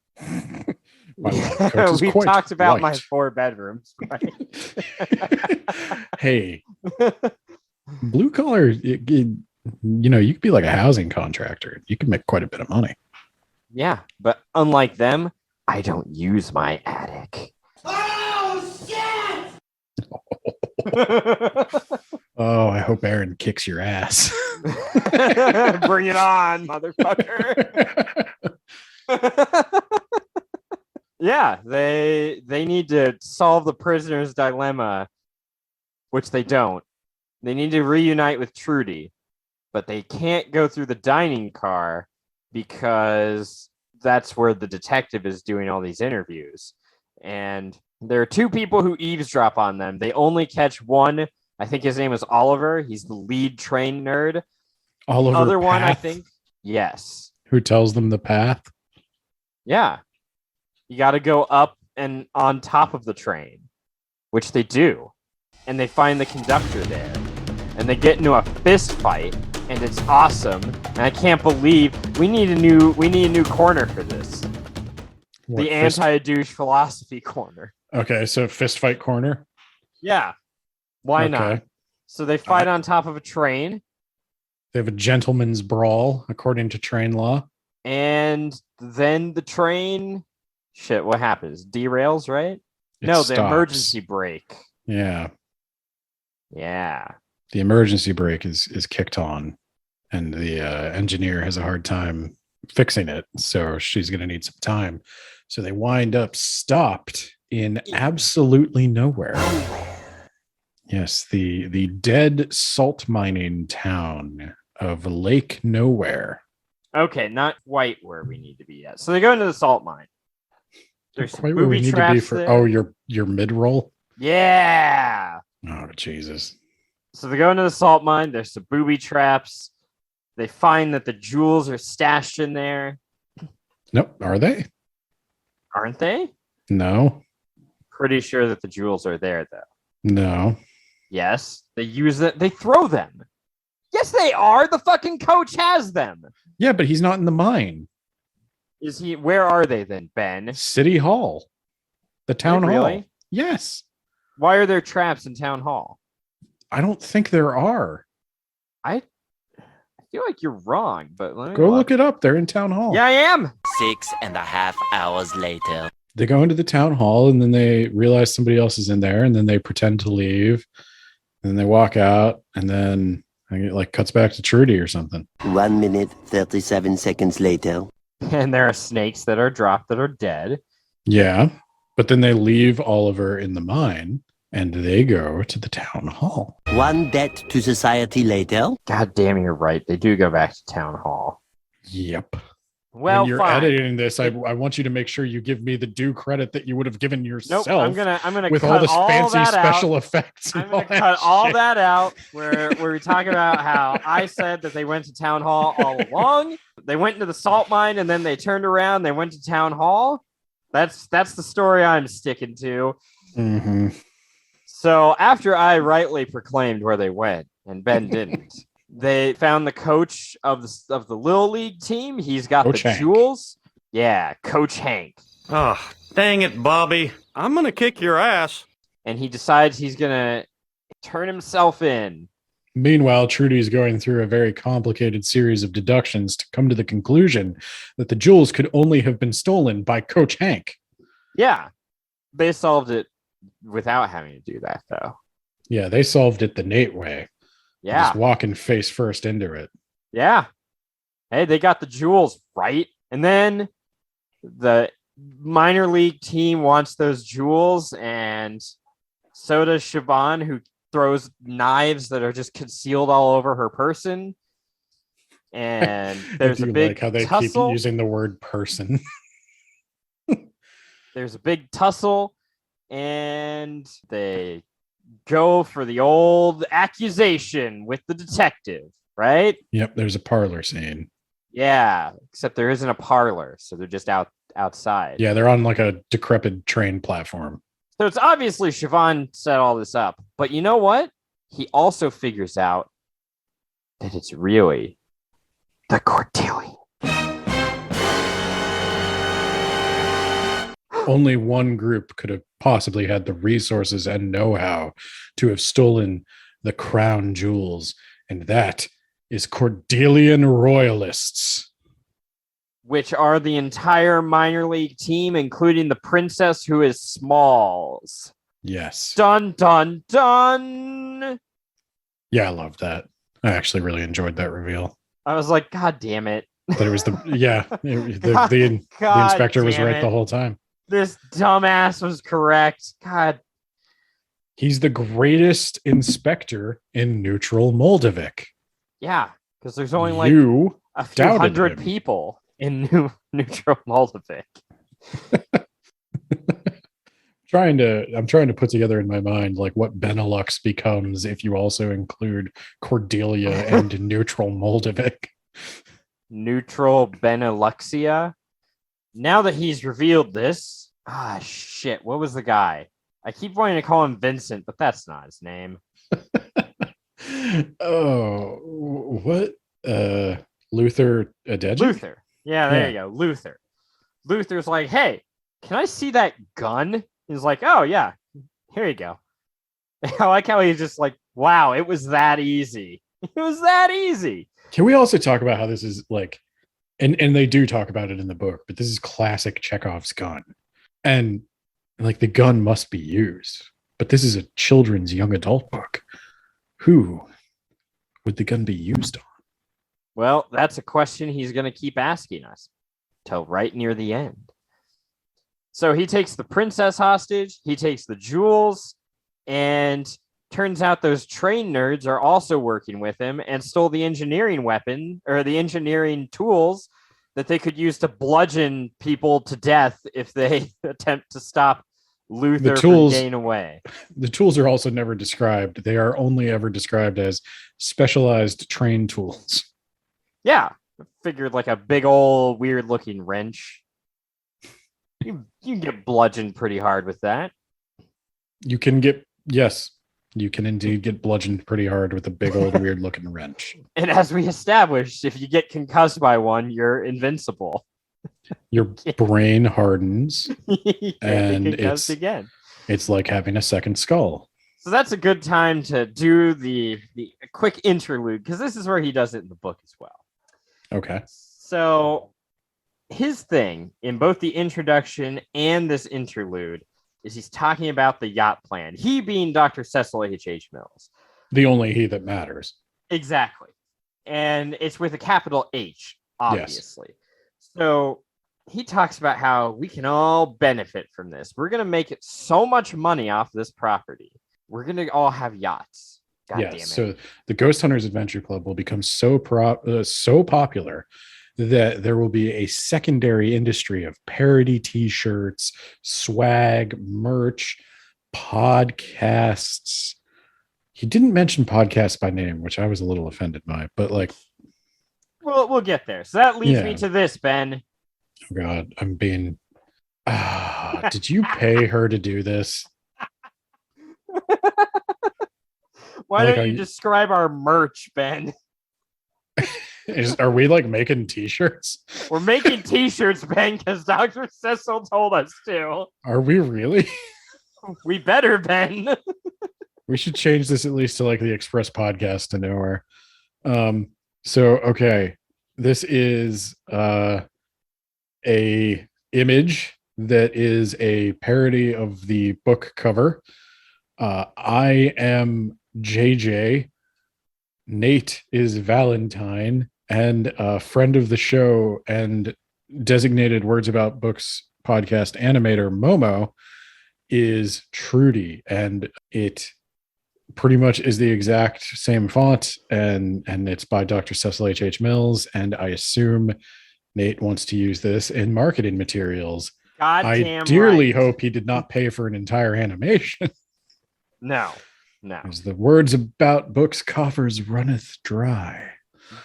We talked about my 4 bedrooms. Right? Hey, blue collar, you could be like a housing contractor. You can make quite a bit of money. Yeah, but unlike them, I don't use my attic. Oh, shit! Oh, I hope Aaron kicks your ass. Bring it on, motherfucker. Yeah, they need to solve the prisoner's dilemma, which they don't. They need to reunite with Trudy. but they can't go through the dining car because that's where the detective is doing all these interviews. And there are two people who eavesdrop on them. They only catch one. I think his name is Oliver. He's the lead train nerd. Oliver The other one, I Path, think, yes. who tells them the path. Yeah. You got to go up and on top of the train, which they do. And they find the conductor there. And they get into a fist fight, and it's awesome. And I can't believe we need a new corner for this. What, The anti-douche philosophy corner. Okay, so fist fight corner. Yeah. Why Okay. not? So they fight on top of a train, They have a gentleman's brawl, according to train law. and then the train, shit, what happens? Derails, right? It No, the stops. emergency brake. Yeah, Yeah. the emergency brake is kicked on, and the engineer has a hard time fixing it. So she's going to need some time. So they wind up stopped in absolutely nowhere. Yes, the dead salt mining town of Lake Nowhere. Okay, not quite where we need to be yet. So they go into the salt mine. There's some Quite where we booby need to traps be for. there. Oh, your mid roll. Yeah. Oh Jesus! So they go into the salt mine. There's some booby traps. They find that the jewels are stashed in there, Nope. Are they? aren't they? No. Pretty sure that the jewels are there, though. No. Yes, they use it. They throw them. Yes, they are. The fucking coach has them. Yeah, but he's not in the mine. Is he? Where are they then, Ben? City Hall. The town hall. Really? Yes. Why are there traps in town hall? I don't think there are. I feel like you're wrong, but let me Go look it up. They're in town hall. Yeah, I am. 6.5 hours later. They go into the town hall and then they realize somebody else is in there and then they pretend to leave. And then they walk out and then it like cuts back to Trudy or something. 1 minute, 37 seconds later. And there are snakes that are dropped that are dead. Yeah. But then they leave Oliver in the mine and they go to the town hall. 1 debt to society later. God damn, you're right. They do go back to town hall. Yep. Well, when you're fine. editing this, I want you to make sure you give me the due credit that you would have given yourself. Nope, I'm gonna with cut all this all fancy that special out. effects. I'm gonna cut all that out where we talk about how I said that they went to town hall all along. They went into the salt mine and then they turned around. They went to town hall. That's the story I'm sticking to. Mm-hmm. So after I rightly proclaimed where they went and Ben didn't, they found the coach of the Little League team. He's got Coach the Hank. jewels. Yeah, Coach Hank. Oh, dang it, Bobby. I'm going to kick your ass. And he decides he's going to turn himself in. Meanwhile, Trudy's going through a very complicated series of deductions to come to the conclusion that the jewels could only have been stolen by Coach Hank. Yeah, they solved it without having to do that, though. Yeah, they solved it the Nate way. Yeah, Just walking face first into it. yeah. Hey, they got the jewels, right? And then the minor league team wants those jewels, and so does Siobhan, who throws knives that are just concealed all over her person. And there's I a do big like how they tussle. keep using the word person. There's a big tussle, and they go for the old accusation with the detective, right? Yep, there's a parlor scene. Yeah, except there isn't a parlor, so they're just outside. Yeah, they're on like a decrepit train platform. So it's obviously Siobhan set all this up. But you know what? He also figures out that it's really the Cordelia. Only one group could have possibly had the resources and know-how to have stolen the crown jewels, and that is Cordelian royalists. Which are the entire minor league team, including the princess who is Smalls. Yes. Dun, dun, dun. Yeah, I love that. I actually really enjoyed that reveal. I was like, God damn it. That it was the the God inspector was damn right it. the whole time. This dumbass was correct. God. He's the greatest inspector in neutral Moldavik. Yeah. because there's only like You a few doubted hundred him. people in Neutral Moldavik. I'm trying to put together in my mind like what Benelux becomes if you also include Cordelia and neutral Moldavik. Neutral Beneluxia. Now that he's revealed this, shit, what was the guy? I keep wanting to call him Vincent, but that's not his name. Oh, what? Luther Adeji? Luther. Yeah, there Yeah. you go. Luther. Luther's like, hey, can I see that gun? He's like, oh, yeah, here you go. I like how he's just like, wow, it was that easy. It was that easy. Can we also talk about how this is like, and they do talk about it in the book, but this is classic Chekhov's gun. And like the gun must be used, but this is a children's young adult book. Who would the gun be used on? Well, that's a question he's going to keep asking us till right near the end. So he takes the princess hostage, he takes the jewels, and turns out those train nerds are also working with him and stole the engineering weapon or the engineering tools that they could use to bludgeon people to death if they attempt to stop Luther from getting away. The tools are also never described. They are only ever described as specialized train tools. Yeah, figured like a big old weird looking wrench. You can get bludgeoned pretty hard with that. You can indeed get bludgeoned pretty hard with a big old weird looking wrench. And as we established, if you get concussed by one, you're invincible. Your brain hardens and it's again. It's like having a second skull. So that's a good time to do the quick interlude, because this is where he does it in the book as well. Okay. So his thing in both the introduction and this interlude is he's talking about the yacht plan. He being Dr. Cecil H. Mills. The only he that matters. Exactly. And it's with a capital H, obviously. Yes. So he talks about how we can all benefit from this. We're going to make it so much money off this property. We're going to all have yachts. God damn it. So the Ghost Hunters Adventure Club will become so popular that there will be a secondary industry of parody t-shirts, swag, merch, podcasts. He didn't mention podcasts by name, which I was a little offended by, but like, we'll get there. So that leads me to this, Ben. Oh God, I'm being. Did you pay her to do this? Why don't you describe our merch, Ben? Are we like making t-shirts? We're making t-shirts, Ben, because Dr. Cecil told us to. Are we really? We better, Ben. We should change this at least to like the Express Podcast to nowhere. So okay, this is a image that is a parody of the book cover. I am JJ. Nate is Valentine, and a friend of the show and designated Words About Books podcast animator Momo is Trudy, and it pretty much is the exact same font, and it's by Dr. Cecil H. Mills, and I assume Nate wants to use this in marketing materials. I dearly hope he did not pay for an entire animation. No. As the Words About Books coffers runneth dry.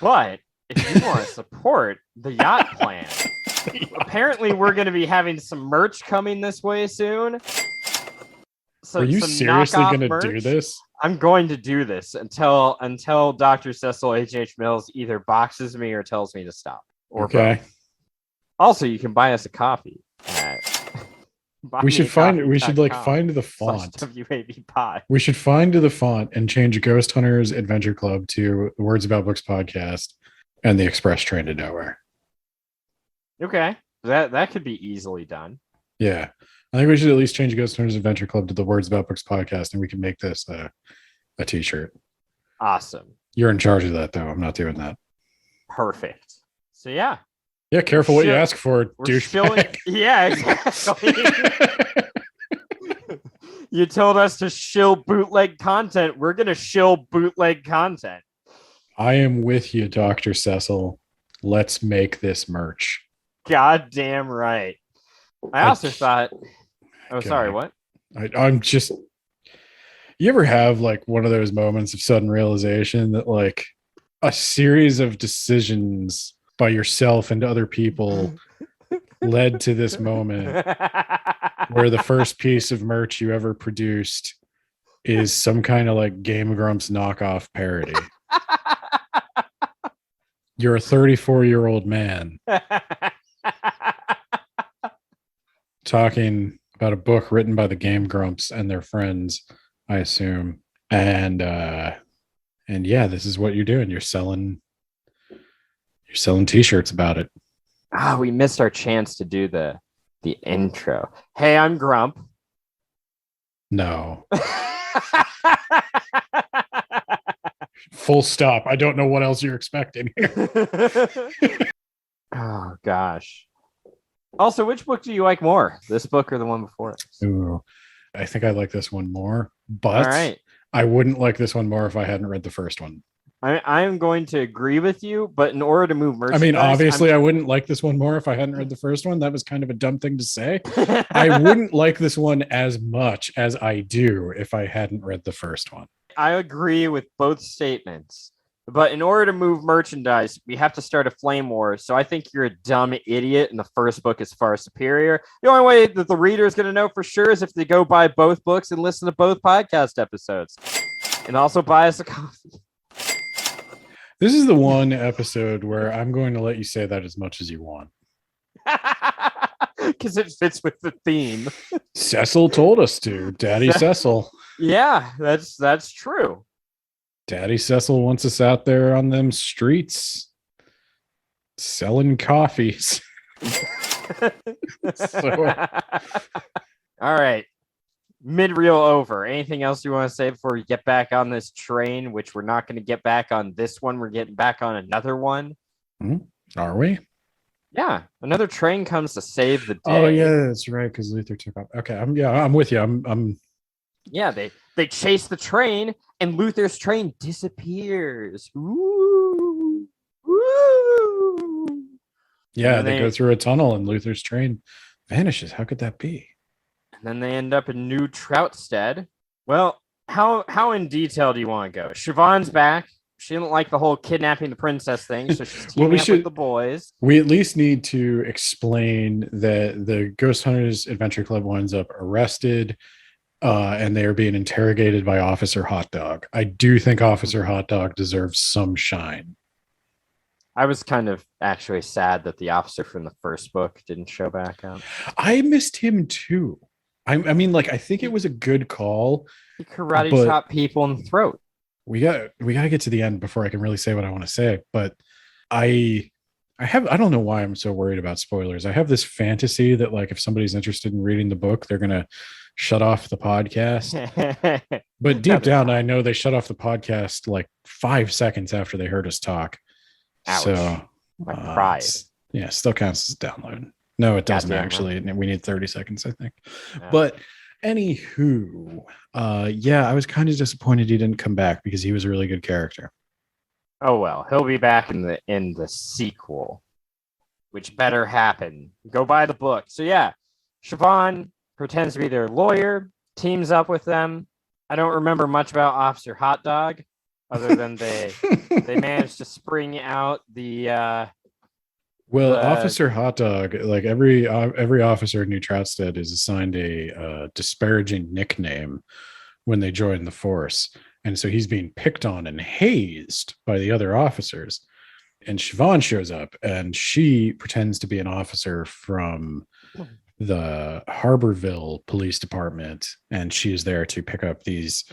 But if you want to support the yacht plan, apparently we're going to be having some merch coming this way soon. So, are you seriously going to do this? I'm going to do this until Dr. Cecil H. Mills either boxes me or tells me to stop. Okay. Both. Also, you can buy us a coffee. We should find the font. WAB Pod. We should find the font and change Ghost Hunters Adventure Club to Words About Books podcast and the Express Train to Nowhere. Okay. That could be easily done. Yeah. I think we should at least change Ghost Hunters Adventure Club to the Words About Books podcast, and we can make this a t-shirt. Awesome. You're in charge of that, though. I'm not doing that. Perfect. So yeah. Yeah, careful what you ask for, douchebag. Yeah, exactly. You told us to shill bootleg content. We're going to shill bootleg content. I am with you, Dr. Cecil. Let's make this merch. Goddamn right. I also thought. Oh, sorry. What? I'm just. You ever have like one of those moments of sudden realization that like a series of decisions by yourself and other people led to this moment where the first piece of merch you ever produced is some kind of like Game Grumps knockoff parody? You're a 34-year-old man talking about a book written by the Game Grumps and their friends, I assume. And yeah, this is what you're doing. You're selling t-shirts about it. We missed our chance to do the intro. Hey, I'm Grump. No. Full stop. I don't know what else you're expecting here. Oh gosh. Also, which book do you like more? This book or the one before it? Ooh, I think I like this one more, but All right. I wouldn't like this one more if I hadn't read the first one. I'm going to agree with you, but in order to move merchandise, I mean, obviously, I wouldn't like this one more if I hadn't read the first one. That was kind of a dumb thing to say. I wouldn't like this one as much as I do if I hadn't read the first one. I agree with both statements. But in order to move merchandise, we have to start a flame war. So I think you're a dumb idiot, and the first book is far superior. The only way that the reader is going to know for sure is if they go buy both books and listen to both podcast episodes. And also buy us a coffee. This is the one episode where I'm going to let you say that as much as you want. Because it fits with the theme. Cecil told us to. Daddy Cecil. Yeah, that's true. Daddy Cecil wants us out there on them streets selling coffees. So. All right. Mid-reel over. Anything else you want to say before we get back on this train, which we're not going to get back on this one. We're getting back on another one. Are we? Yeah. Another train comes to save the day. Oh, yeah, that's right. Because Luther took off. Okay. I'm with you. I'm Yeah, they chase the train and Luther's train disappears. Ooh. Ooh. Yeah, they go through a tunnel and Luther's train vanishes. How could that be? And then they end up in New Troutstead. Well, how in detail do you want to go? Siobhan's back. She didn't like the whole kidnapping the princess thing, so she's teaming up with the boys. We at least need to explain that the Ghost Hunters Adventure Club winds up arrested, and they are being interrogated by Officer Hot Dog. I do think Officer Hot Dog deserves some shine. I was kind of actually sad that the officer from the first book didn't show back up. I missed him too. I mean, like, I think it was a good call. He karate chop people in the throat. We got to get to the end before I can really say what I want to say. But I don't know why I'm so worried about spoilers. I have this fantasy that like if somebody's interested in reading the book, they're gonna shut off the podcast. But deep down, I know they shut off the podcast like 5 seconds after they heard us talk. Ouch. So my pride. Yeah, still counts as a download. No, it doesn't actually. We need 30 seconds, I think. Yeah. But anywho, yeah, I was kind of disappointed he didn't come back because he was a really good character. Oh well, he'll be back in the sequel, which better happen. Go buy the book. So yeah, Siobhan pretends to be their lawyer, teams up with them. I don't remember much about Officer Hot Dog, other than they managed to spring out the. Well, Officer Hot Dog, like every officer in New Troutstead is assigned a disparaging nickname when they join the force. And so he's being picked on and hazed by the other officers. And Siobhan shows up and she pretends to be an officer from the Harborville Police Department. And she is there to pick up these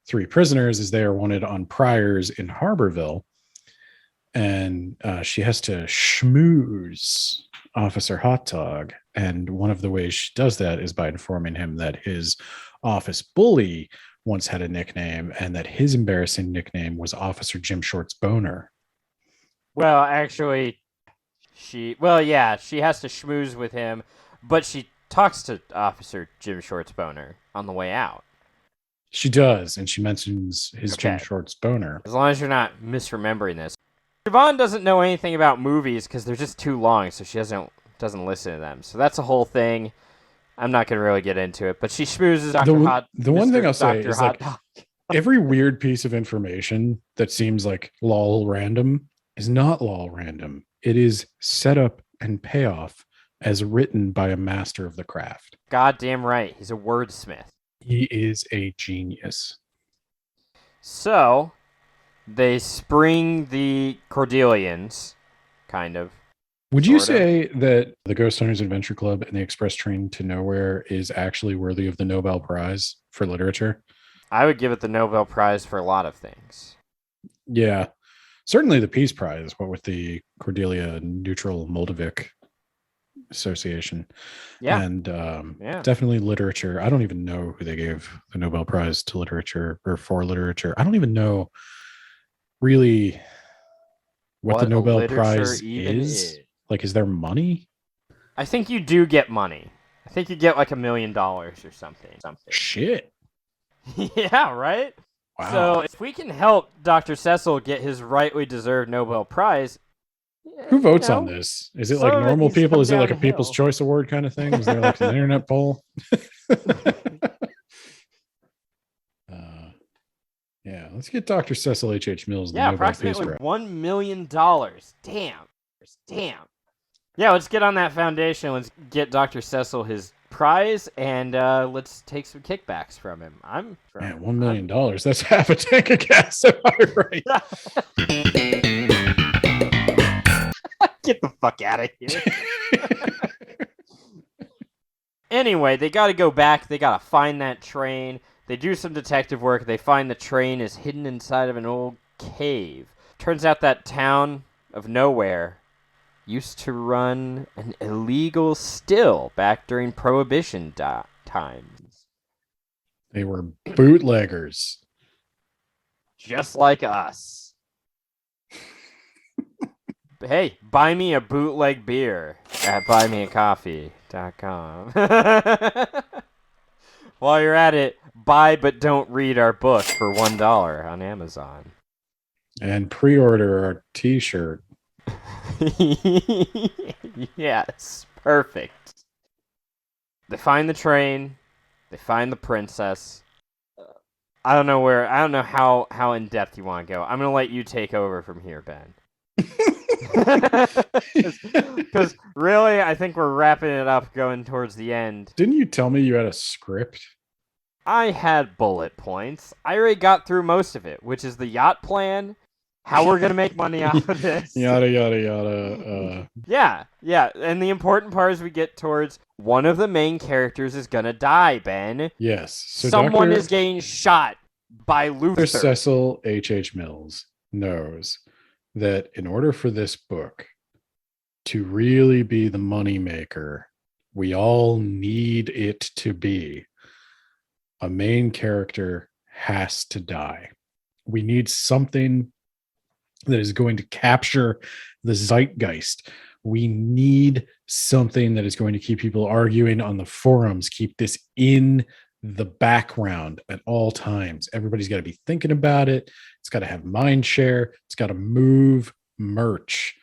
3 prisoners as they are wanted on priors in Harborville. And she has to schmooze Officer Hot Dog. And one of the ways she does that is by informing him that his office bully once had a nickname and that his embarrassing nickname was Officer Jim Short's Boner. Well, actually, she has to schmooze with him, but she talks to Officer Jim Short's Boner on the way out. She does, and she mentions his Jim Okay. Short's boner. As long as you're not misremembering this. Siobhan doesn't know anything about movies because they're just too long, so she doesn't listen to them. So that's a whole thing. I'm not going to really get into it, but she schmoozes Dr. Hot. The one thing I'll say Dr. is Hot like every weird piece of information that seems like lol random is not lol random. It is set up and payoff as written by a master of the craft. Goddamn right. He's a wordsmith. He is a genius. So they spring the Cordelians, kind of. Would you Sort of. say that the Ghost Hunters Adventure Club and the Express Train to Nowhere is actually worthy of the Nobel Prize for literature? I would give it the Nobel Prize for a lot of things. Yeah, certainly the Peace Prize, but with the Cordelia Neutral Moldavik Association. Yeah. And Yeah. definitely literature. I don't even know who they gave the Nobel Prize to literature or for literature. I don't even know really what the a Nobel literature Prize even is. Like, is there money? I think you do get money. I think you get like $1 million or something. Shit. Yeah, right? Wow. So if we can help Dr. Cecil get his rightly deserved Nobel Prize, Who votes on this? Is it like some of it normal needs to people? come Is it like a downhill. People's Choice Award kind of thing? Is there like an internet poll? Yeah, let's get Dr. Cecil H. Mills the Yeah, Nobel Peace approximately Prize. $1 million. Damn. Yeah, let's get on that foundation. Let's get Dr. Cecil his prize, and let's take some kickbacks from him. Man, $1 million. That's half a tank of gas. Am I right? Get the fuck out of here. Anyway, they got to go back. They got to find that train. They do some detective work. They find the train is hidden inside of an old cave. Turns out that town of nowhere used to run an illegal still back during Prohibition times. They were bootleggers. Just like us. Hey, buy me a bootleg beer at buymeacoffee.com. While you're at it, buy but don't read our book for $1 on Amazon. And pre-order our t-shirt. Yes, perfect. They find the train. They find the princess. I don't know how in depth you want to go. I'm gonna let you take over from here, Ben. Because really, I think we're wrapping it up, going towards the end. Didn't you tell me you had a script? I had bullet points. I already got through most of it, which is the yacht plan, how we're gonna make money off of this. Yada, yada, yada. Yeah. And the important part is we get towards one of the main characters is gonna die, Ben. Yes. So Someone Dr. is getting shot by Luther. Cecil H. Mills knows that in order for this book to really be the moneymaker, we all need it to be a main character has to die. We need something that is going to capture the zeitgeist. We need something that is going to keep people arguing on the forums, keep this in the background at all times. Everybody's got to be thinking about it. It's got to have mind share. It's got to move merch.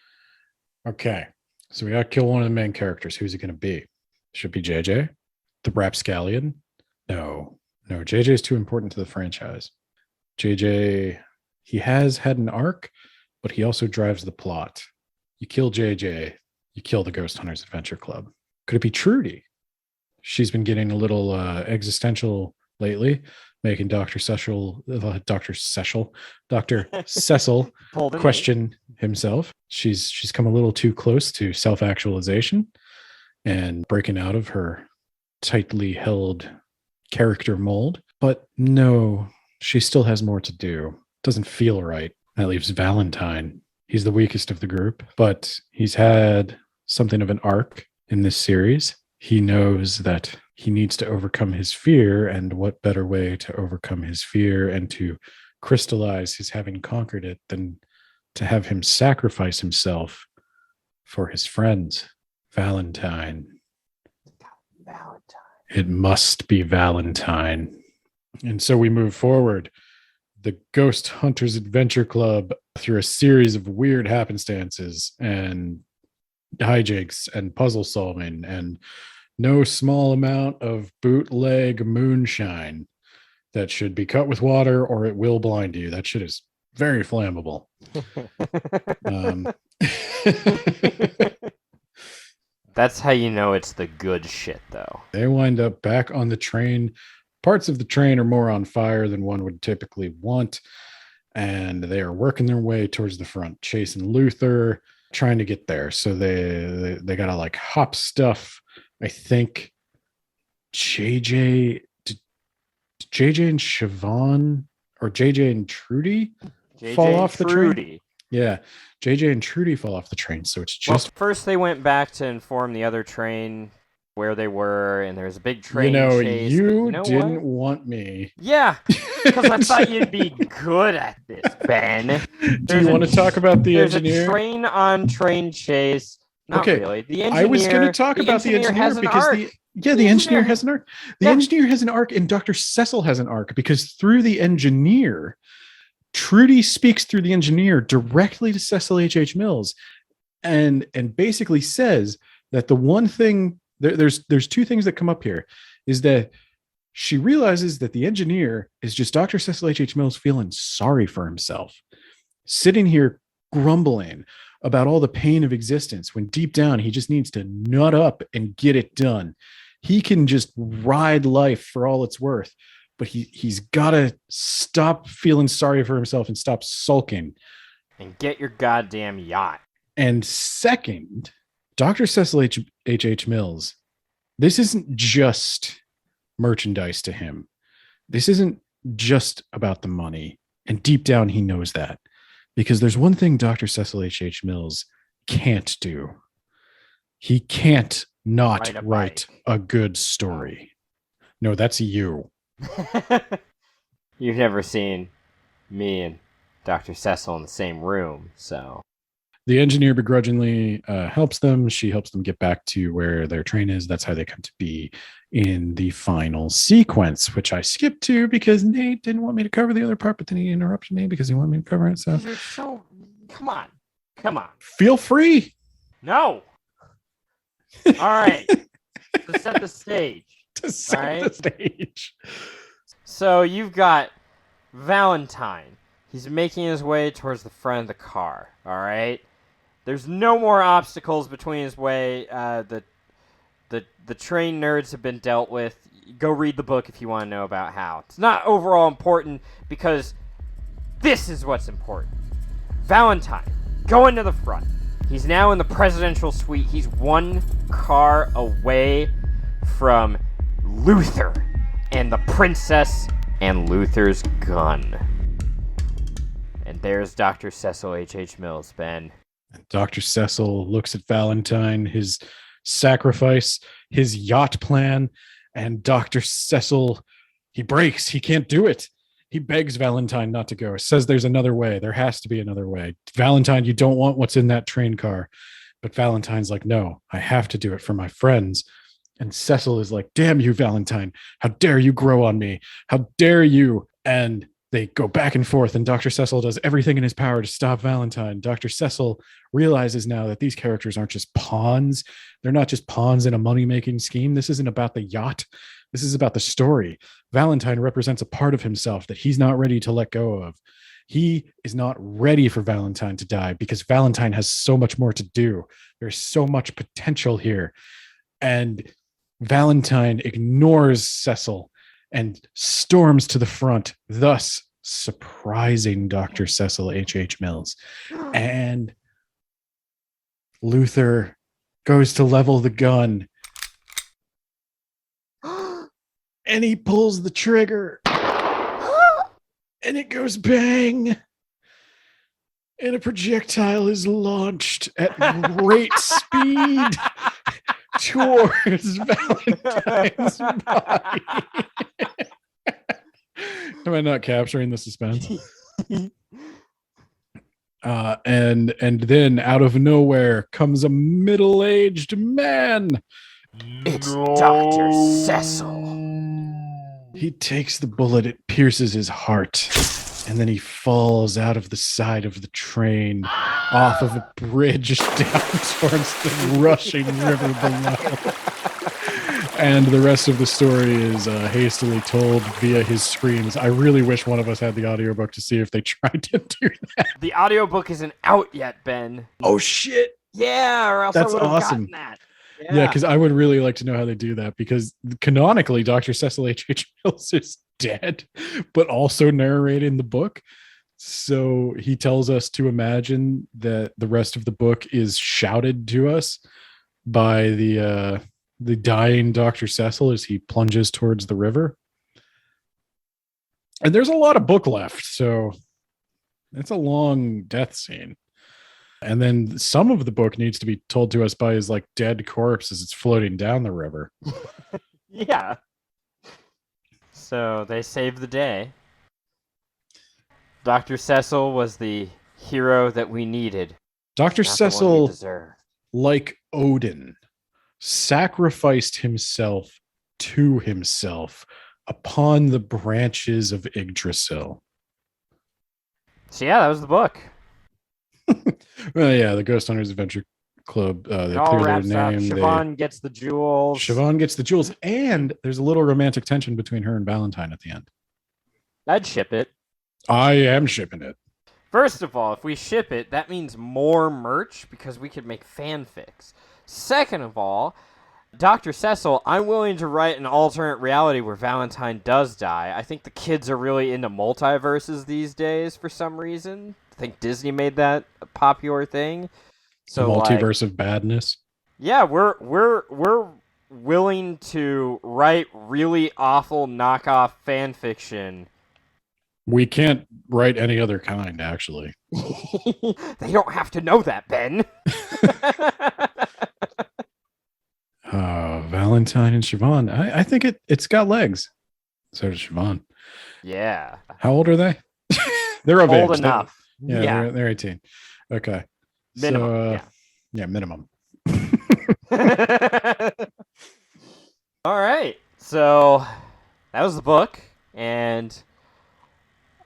Okay. So we got to kill one of the main characters. Who's it going to be? Should it be JJ? The Rapscallion? No. JJ is too important to the franchise. JJ, he has had an arc, but he also drives the plot. You kill JJ, you kill the Ghost Hunters Adventure Club. Could it be Trudy? She's been getting a little existential lately, making Dr. Cecil question himself. She's come a little too close to self-actualization and breaking out of her tightly held character mold. But no, she still has more to do. Doesn't feel right. That leaves Valentine. He's the weakest of the group, but he's had something of an arc in this series. He knows that he needs to overcome his fear, and what better way to overcome his fear and to crystallize his having conquered it than to have him sacrifice himself for his friends. Valentine. It must be Valentine. And so we move forward. The Ghost Hunters Adventure Club, through a series of weird happenstances and hijinks and puzzle solving and no small amount of bootleg moonshine that should be cut with water or it will blind you. That shit is very flammable. That's how you know it's the good shit, though. They wind up back on the train. Parts of the train are more on fire than one would typically want. And they are working their way towards the front, chasing Luther, trying to get there. So they gotta like hop stuff. I think JJ and Siobhan or JJ and Trudy fall off the train. Yeah, JJ and Trudy fall off the train. So it's just first they went back to inform the other train where they were, and there's a big train chase. You didn't want me. Yeah, because I thought you'd be good at this, Ben. Do you want to talk about the engineer? There's a train-on-train chase. Not really. The engineer. I was going to talk about the engineer because the engineer has an arc. The engineer has an arc, and Dr. Cecil has an arc because through the engineer, Trudy speaks through the engineer directly to Cecil H. Mills, and basically says that the one thing there's two things that come up here is that she realizes that the engineer is just Dr. Cecil H. Mills feeling sorry for himself, sitting here grumbling about all the pain of existence when deep down he just needs to nut up and get it done. He can just ride life for all it's worth, but he's got to stop feeling sorry for himself and stop sulking. And get your goddamn yacht. And second, Dr. Cecil H. Mills, this isn't just merchandise to him. This isn't just about the money. And deep down, he knows that. Because there's one thing Dr. Cecil H. Mills can't do. He can't not write a good story. No, that's you. You've never seen me and Dr. Cecil in the same room, so... The engineer begrudgingly helps them. She helps them get back to where their train is. That's how they come to be in the final sequence, which I skipped to because Nate didn't want me to cover the other part, but then he interrupted me because he wanted me to cover it. So, come on. Feel free. No. All right. To set the stage. The stage. So you've got Valentine. He's making his way towards the front of the car. All right. There's no more obstacles between his way. The train nerds have been dealt with. Go read the book if you want to know about how. It's not overall important because this is what's important. Valentine, going to the front. He's now in the presidential suite. He's one car away from Luther and the princess and Luther's gun. And there's Dr. Cecil H. Mills, Ben. And Dr. Cecil looks at Valentine, his sacrifice, his yacht plan, and Dr. Cecil, he breaks. He can't do it. He begs Valentine not to go. Says there's another way. There has to be another way. Valentine, you don't want what's in that train car. But Valentine's like, no, I have to do it for my friends. And Cecil is like, damn you, Valentine. How dare you grow on me? How dare you? And they go back and forth, and Dr. Cecil does everything in his power to stop Valentine. Dr. Cecil realizes now that these characters aren't just pawns. They're not just pawns in a money-making scheme. This isn't about the yacht. This is about the story. Valentine represents a part of himself that he's not ready to let go of. He is not ready for Valentine to die because Valentine has so much more to do. There's so much potential here. And Valentine ignores Cecil and storms to the front, thus surprising Dr. Cecil H. Mills. And Luther goes to level the gun. And he pulls the trigger. And it goes bang. And a projectile is launched at great speed towards Valentine's body. Am I not capturing the suspense? And then out of nowhere comes a middle-aged man. It's Dr. Cecil. He takes the bullet, it pierces his heart, and then he falls out of the side of the train off of a bridge down towards the rushing river below. And the rest of the story is hastily told via his screams. I really wish one of us had the audiobook to see if they tried to do that. The audiobook isn't out yet, Ben. Oh, shit. Yeah, or else That's I would have awesome. gotten that. Yeah, because I would really like to know how they do that, because canonically, Dr. Cecil H. Mills is dead, but also narrating the book. So he tells us to imagine that the rest of the book is shouted to us by the dying Dr. Cecil as he plunges towards the river. And there's a lot of book left, so it's a long death scene. And then some of the book needs to be told to us by his like dead corpse as it's floating down the river. Yeah. So they saved the day. Dr. Cecil was the hero that we needed. Dr. Not the one we Cecil, deserve. like Odin, sacrificed himself to himself upon the branches of Yggdrasil. So yeah, that was the book. Well, yeah, the Ghost Hunters Adventure Club. They It all clear their wraps up. name. Siobhan gets the jewels. Siobhan gets the jewels, and there's a little romantic tension between her and Valentine at the end. I'd ship it. I am shipping it. First of all, if we ship it, that means more merch because we could make fanfics. Second of all, Dr. Cecil, I'm willing to write an alternate reality where Valentine does die. I think the kids are really into multiverses these days for some reason. I think Disney made that a popular thing. So The multiverse of badness. Yeah, we're willing to write really awful knockoff fan fiction. We can't write any other kind, actually. They don't have to know that, Ben. Valentine and Siobhan. I think it's got legs. So does Siobhan. Yeah. How old are they? They're of Old age. enough. Yeah. They're 18. Okay. Minimum. Yeah, minimum. All right. So that was the book, and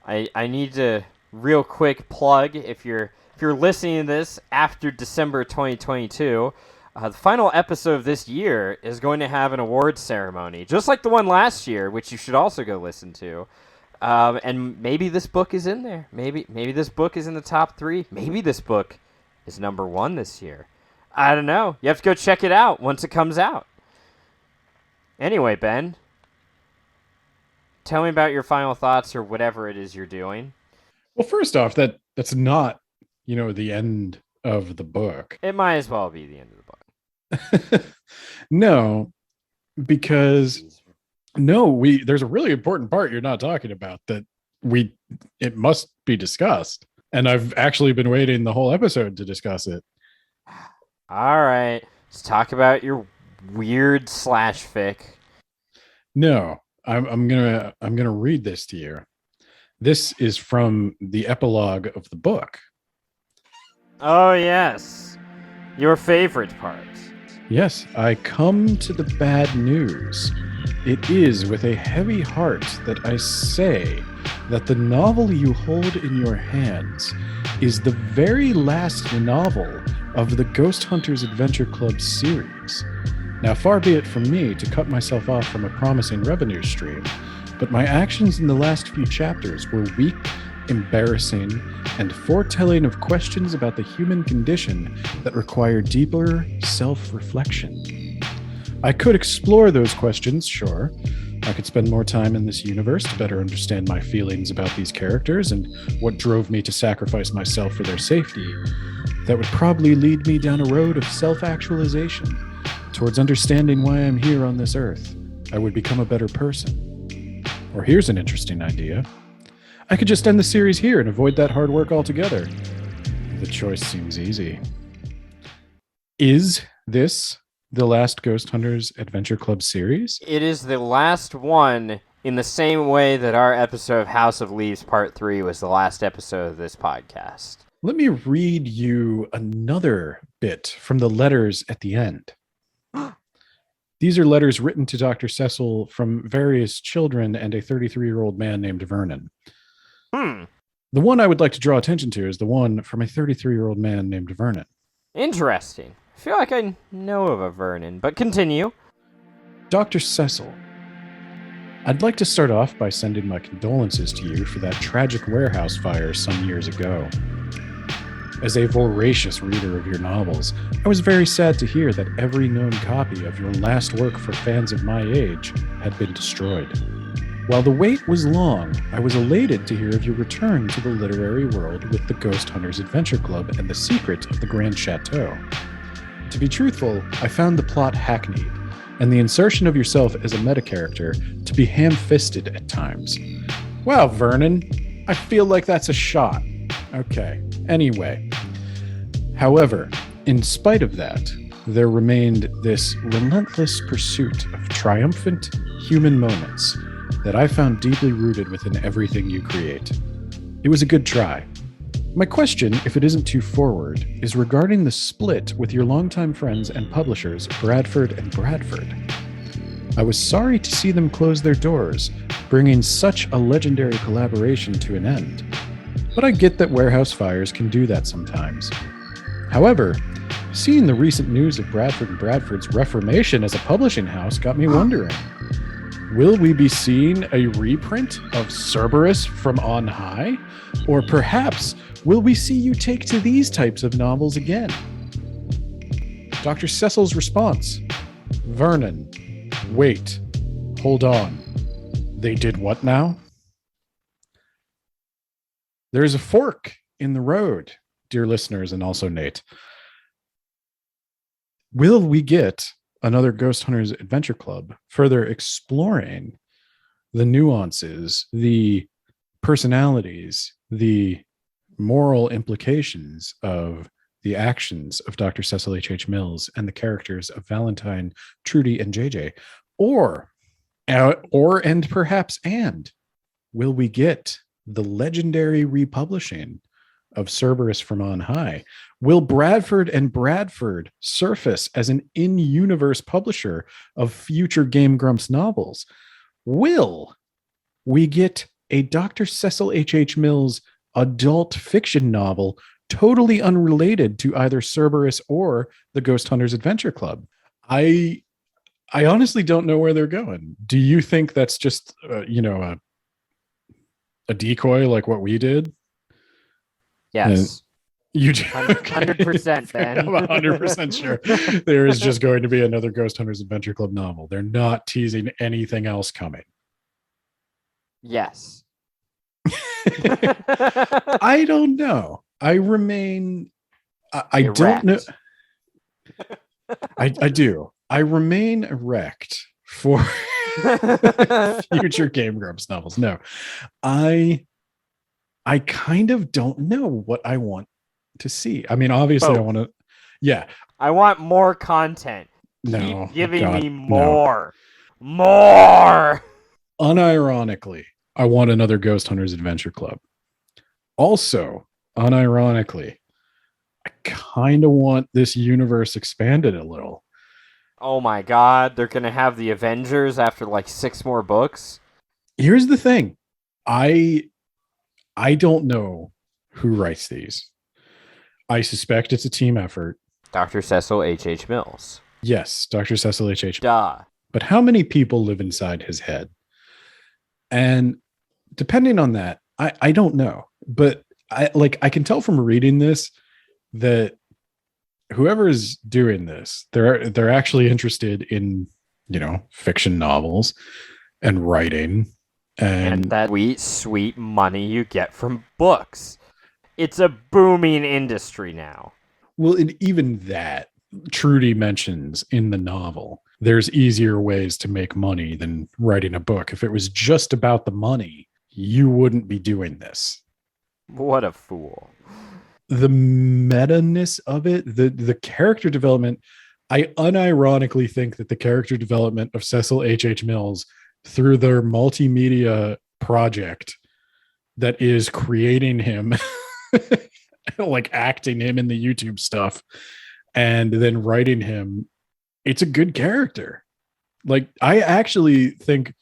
I need to real quick plug if you're listening to this after December 2022. The final episode of this year is going to have an awards ceremony, just like the one last year, which you should also go listen to. And maybe this book is in there. Maybe this book is in the top 3. Maybe this book is number 1 this year. I don't know. You have to go check it out once it comes out. Anyway, Ben, tell me about your final thoughts or whatever it is you're doing. Well, first off, that's not, the end of the book. It might as well be the end of the book. No, because there's a really important part you're not talking about that it must be discussed. And I've actually been waiting the whole episode to discuss it. All right. Let's talk about your weird slash fic. No, I'm gonna read this to you. This is from the epilogue of the book. Oh yes. Your favorite part. Yes, I come to the bad news. It is with a heavy heart that I say that the novel you hold in your hands is the very last novel of the Ghost Hunters Adventure Club series. Now, far be it from me to cut myself off from a promising revenue stream, but my actions in the last few chapters were weak, embarrassing, and foretelling of questions about the human condition that require deeper self-reflection. I could explore those questions, sure. I could spend more time in this universe to better understand my feelings about these characters and what drove me to sacrifice myself for their safety. That would probably lead me down a road of self-actualization towards understanding why I'm here on this earth. I would become a better person. Or here's an interesting idea. I could just end the series here and avoid that hard work altogether. The choice seems easy. Is this the last Ghost Hunters Adventure Club series? It is the last one in the same way that our episode of House of Leaves Part 3 was the last episode of this podcast. Let me read you another bit from the letters at the end. These are letters written to Dr. Cecil from various children and a 33-year-old man named Vernon. The one I would like to draw attention to is the one from a 33-year-old man named Vernon. Interesting. I feel like I know of a Vernon, but continue. Dr. Cecil, I'd like to start off by sending my condolences to you for that tragic warehouse fire some years ago. As a voracious reader of your novels, I was very sad to hear that every known copy of your last work for fans of my age had been destroyed. While the wait was long, I was elated to hear of your return to the literary world with the Ghost Hunters Adventure Club and the Secret of the Grand Chateau. To be truthful, I found the plot hackneyed, and the insertion of yourself as a meta-character to be ham-fisted at times. Wow, Vernon, I feel like that's a shot. Okay, anyway. However, in spite of that, there remained this relentless pursuit of triumphant human moments that I found deeply rooted within everything you create. It was a good try. My question, if it isn't too forward, is regarding the split with your longtime friends and publishers, Bradford and Bradford. I was sorry to see them close their doors, bringing such a legendary collaboration to an end. But I get that warehouse fires can do that sometimes. However, seeing the recent news of Bradford and Bradford's reformation as a publishing house got me wondering, will we be seeing a reprint of Cerberus from On High? Or perhaps, will we see you take to these types of novels again? Dr. Cecil's response. Vernon, wait, hold on. They did what now? There is a fork in the road, dear listeners, and also Nate. Will we get another Ghost Hunters Adventure Club further exploring the nuances, the personalities, the moral implications of the actions of Dr. Cecil H. Mills and the characters of Valentine, Trudy, and JJ? Or and perhaps, will we get the legendary republishing of Cerberus from On High? Will Bradford and Bradford surface as an in-universe publisher of future Game Grumps novels? Will we get a Dr. Cecil H. Mills adult fiction novel totally unrelated to either Cerberus or the Ghost Hunters Adventure Club? I honestly don't know where they're going. Do you think that's just a decoy like what we did? Yes. You 100%, Ben. I'm 100% sure there is just going to be another Ghost Hunters Adventure Club novel. They're not teasing anything else coming. Yes. I don't know. I remain. I don't know. I do. I remain erect for future Game Grumps novels. No, I kind of don't know what I want to see. I mean, obviously, I want to. Yeah, I want more content. no, Keep giving God, me more. No. More. Unironically, I want another Ghost Hunters Adventure Club. Also, unironically, I kind of want this universe expanded a little. Oh my God, they're gonna have the Avengers after like 6 more books. Here's the thing. I don't know who writes these. I suspect it's a team effort. Dr. Cecil H. Mills. Yes, Dr. Cecil H. Duh. But how many people live inside his head? And depending on that, I don't know. But I can tell from reading this that whoever is doing this, they're actually interested in, fiction novels and writing and that sweet money you get from books. It's a booming industry now. Well, and even that, Trudy mentions in the novel, there's easier ways to make money than writing a book. If it was just about the money, you wouldn't be doing this. What a fool. The meta-ness of it, the character development, I unironically think that the character development of Cecil H. Mills through their multimedia project that is creating him, like acting him in the YouTube stuff, and then writing him, it's a good character. Like, I actually think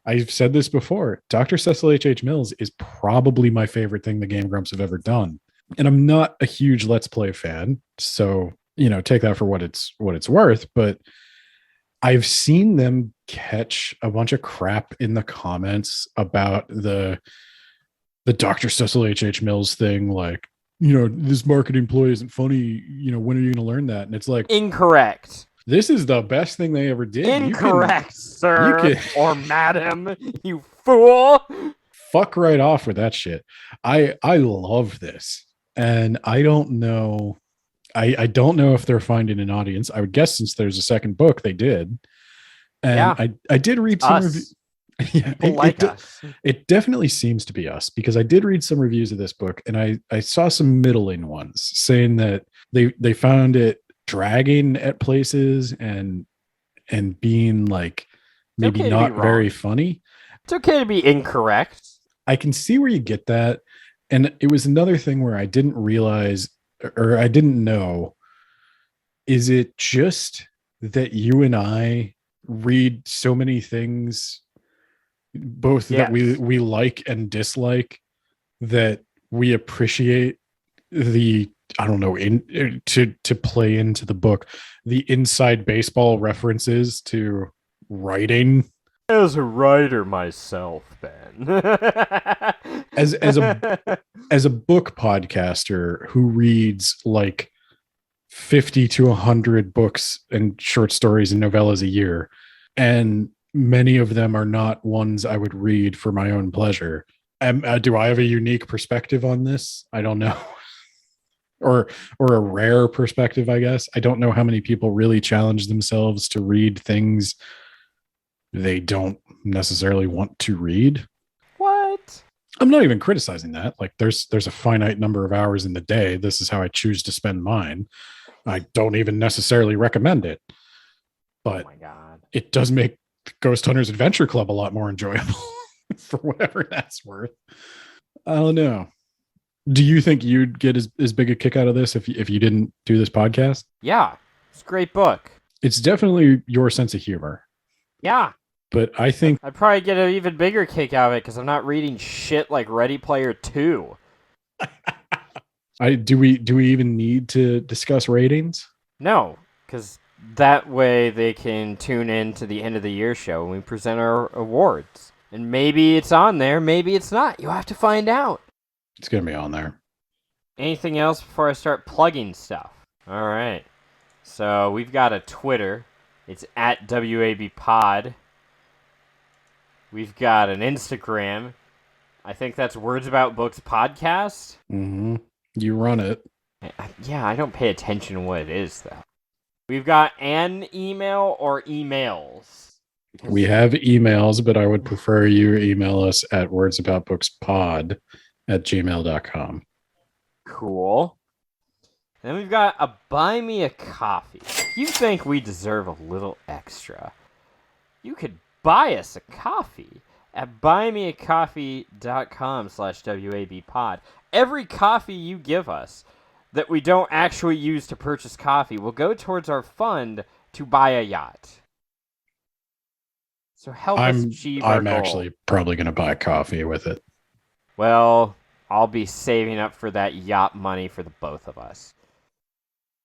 I've said this before. Dr. Cecil H. Mills is probably my favorite thing the Game Grumps have ever done. And I'm not a huge Let's Play fan, so take that for what it's worth. But I've seen them catch a bunch of crap in the comments about the Dr. Cecil H. Mills thing, like, this marketing ploy isn't funny. When are you going to learn that? And it's like, Incorrect. this is the best thing they ever did. Incorrect, sir. you can- Or madam, you fool. Fuck right off with that shit. I love this. And I don't know. I don't know if they're finding an audience. I would guess since there's a second book, they did. And Yeah. I did read some reviews. Yeah, Us. it definitely seems to be us, because I did read some reviews of this book, and I saw some middling ones saying that they found it dragging at places and being like maybe okay not very funny. It's okay to be incorrect. I can see where you get that. And it was another thing where I didn't realize, or I didn't know, is it just that you and I read so many things both that we like and dislike, that we appreciate the, I don't know, to play into the book, the inside baseball references to writing. As a writer myself, Ben. as a book podcaster who reads like 50 to 100 books and short stories and novellas a year, and many of them are not ones I would read for my own pleasure. Do I have a unique perspective on this? I don't know. or a rare perspective, I guess. I don't know how many people really challenge themselves to read things they don't necessarily want to read. What? I'm not even criticizing that. Like, there's a finite number of hours in the day. This is how I choose to spend mine. I don't even necessarily recommend it. But oh my God, it does make Ghost Hunters Adventure Club a lot more enjoyable for whatever that's worth. I don't know. Do you think you'd get as big a kick out of this if you didn't do this podcast? Yeah, it's a great book. It's definitely your sense of humor. Yeah. But I think I'd probably get an even bigger kick out of it because I'm not reading shit like Ready Player 2. do we even need to discuss ratings? No, because that way they can tune in to the end of the year show when we present our awards. And maybe it's on there, maybe it's not. You have to find out. It's going to be on there. Anything else before I start plugging stuff? All right. So we've got a Twitter. It's at WABpod. We've got an Instagram. I think that's Words About Books Podcast. Mm-hmm. You run it. Yeah, I don't pay attention to what it is, though. We've got an email or emails. We have emails, but I would prefer you email us at wordsaboutbookspod@gmail.com. Cool. Then we've got a Buy Me a Coffee. If you think we deserve a little extra, you could buy us a coffee at buymeacoffee.com/WABpod. Every coffee you give us that we don't actually use to purchase coffee will go towards our fund to buy a yacht. So help us achieve our goal. I'm actually probably going to buy coffee with it. Well, I'll be saving up for that yacht money for the both of us.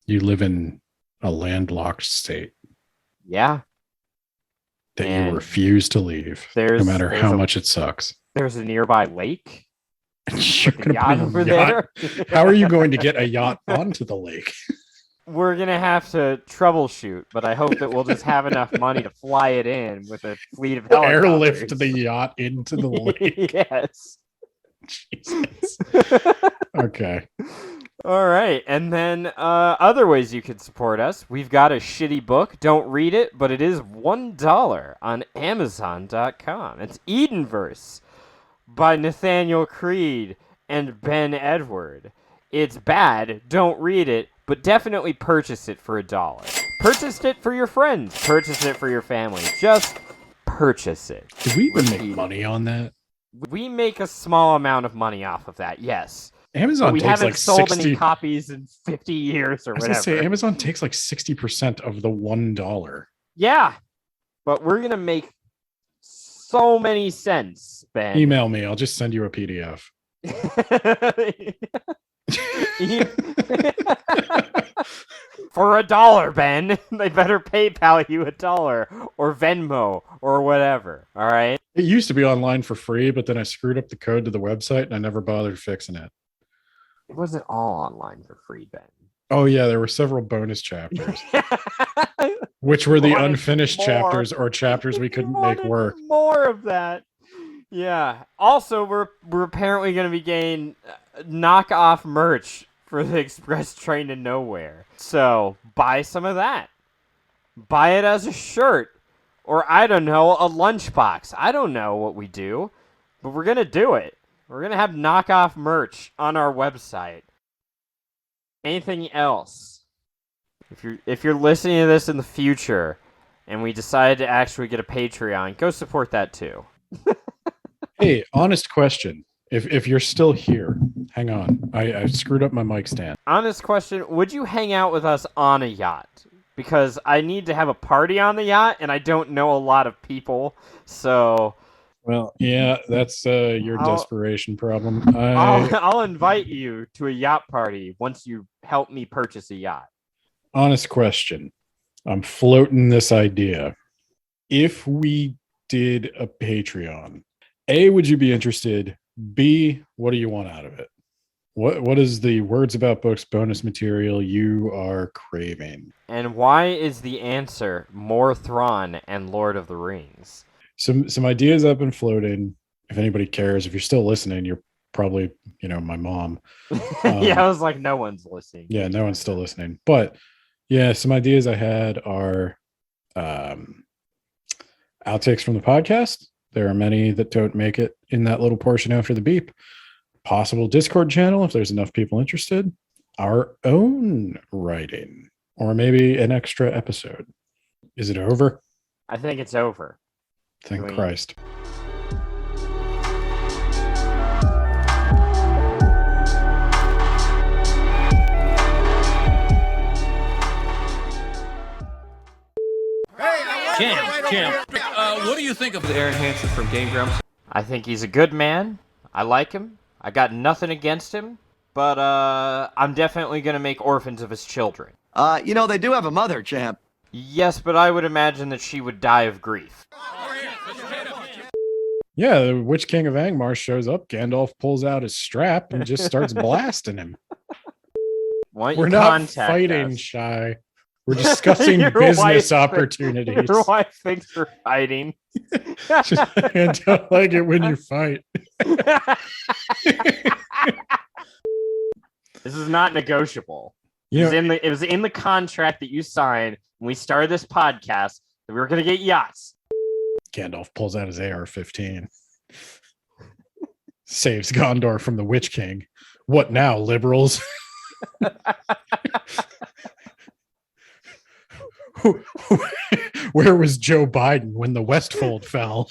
You live in a landlocked state. Yeah. That And you refuse to leave, no matter how much it sucks. There's a nearby lake. You're With a gonna yacht put a over yacht- there. How are you going to get a yacht onto the lake? We're going to have to troubleshoot, but I hope that we'll just have enough money to fly it in with a fleet of helicopters. Airlift the yacht into the lake. Yes. Jesus. Okay. All right. And then other ways you can support us. We've got a shitty book. Don't read it, but it is $1 on Amazon.com. It's Edenverse by Nathaniel Creed and Ben Edward. It's bad. Don't read it, but definitely purchase it for $1. Purchase it for your friends. Purchase it for your family. Just purchase it. Did we even make money on that? We make a small amount of money off of that, yes. Amazon But we takes haven't like sold 60 any copies in 50 years or I was whatever. gonna say Amazon takes like 60% of the $1. Yeah. but we're gonna make so many cents, Ben. Email me. I'll just send you a PDF. For $1, Ben. They better PayPal you $1 or Venmo or whatever. All right. It used to be online for free, but then I screwed up the code to the website and I never bothered fixing it. It wasn't all online for free, Ben. Oh yeah, there were several bonus chapters, which were the Wanted unfinished more. chapters or chapters we couldn't make Wanted work. More of that. Yeah. Also, we're apparently going to be getting knockoff merch for the express train to nowhere. So buy some of that. Buy it as a shirt, or I don't know, a lunchbox. I don't know what we do, but we're going to do it. We're going to have knockoff merch on our website. Anything else? If you're listening to this in the future and we decide to actually get a Patreon, go support that too. Hey, honest question. If you're still here, hang on. I screwed up my mic stand. Honest question, would you hang out with us on a yacht? Because I need to have a party on the yacht and I don't know a lot of people, so Well, yeah, that's your desperation problem. I'll invite you to a yacht party once you help me purchase a yacht. Honest question. I'm floating this idea. If we did a Patreon, A, would you be interested? B, what do you want out of it? What is the words about books bonus material you are craving? And why is the answer more Thrawn and Lord of the Rings? Some ideas I've been floating. If anybody cares, if you're still listening, you're probably, my mom. Yeah, I was like, no one's listening. Yeah, no one's still listening. But yeah, some ideas I had are outtakes from the podcast. There are many that don't make it in that little portion after the beep. Possible Discord channel if there's enough people interested. Our own writing, or maybe an extra episode. Is it over? I think it's over. Thank Christ. Champ, what do you think of Aaron Hansen from Game Grumps? I think he's a good man. I like him. I got nothing against him, but I'm definitely going to make orphans of his children. They do have a mother, Champ. Yes, but I would imagine that she would die of grief. Yeah, the Witch King of Angmar shows up. Gandalf pulls out his strap and just starts blasting him. We're not fighting, Shy. We're discussing business opportunities. Your wife thinks we're fighting. I don't like it when you fight. This is not negotiable. You know, It was in the contract that you signed when we started this podcast that we were going to get yachts. Gandalf pulls out his AR-15. Saves Gondor from the Witch King. What now, liberals? Where was Joe Biden when the Westfold fell?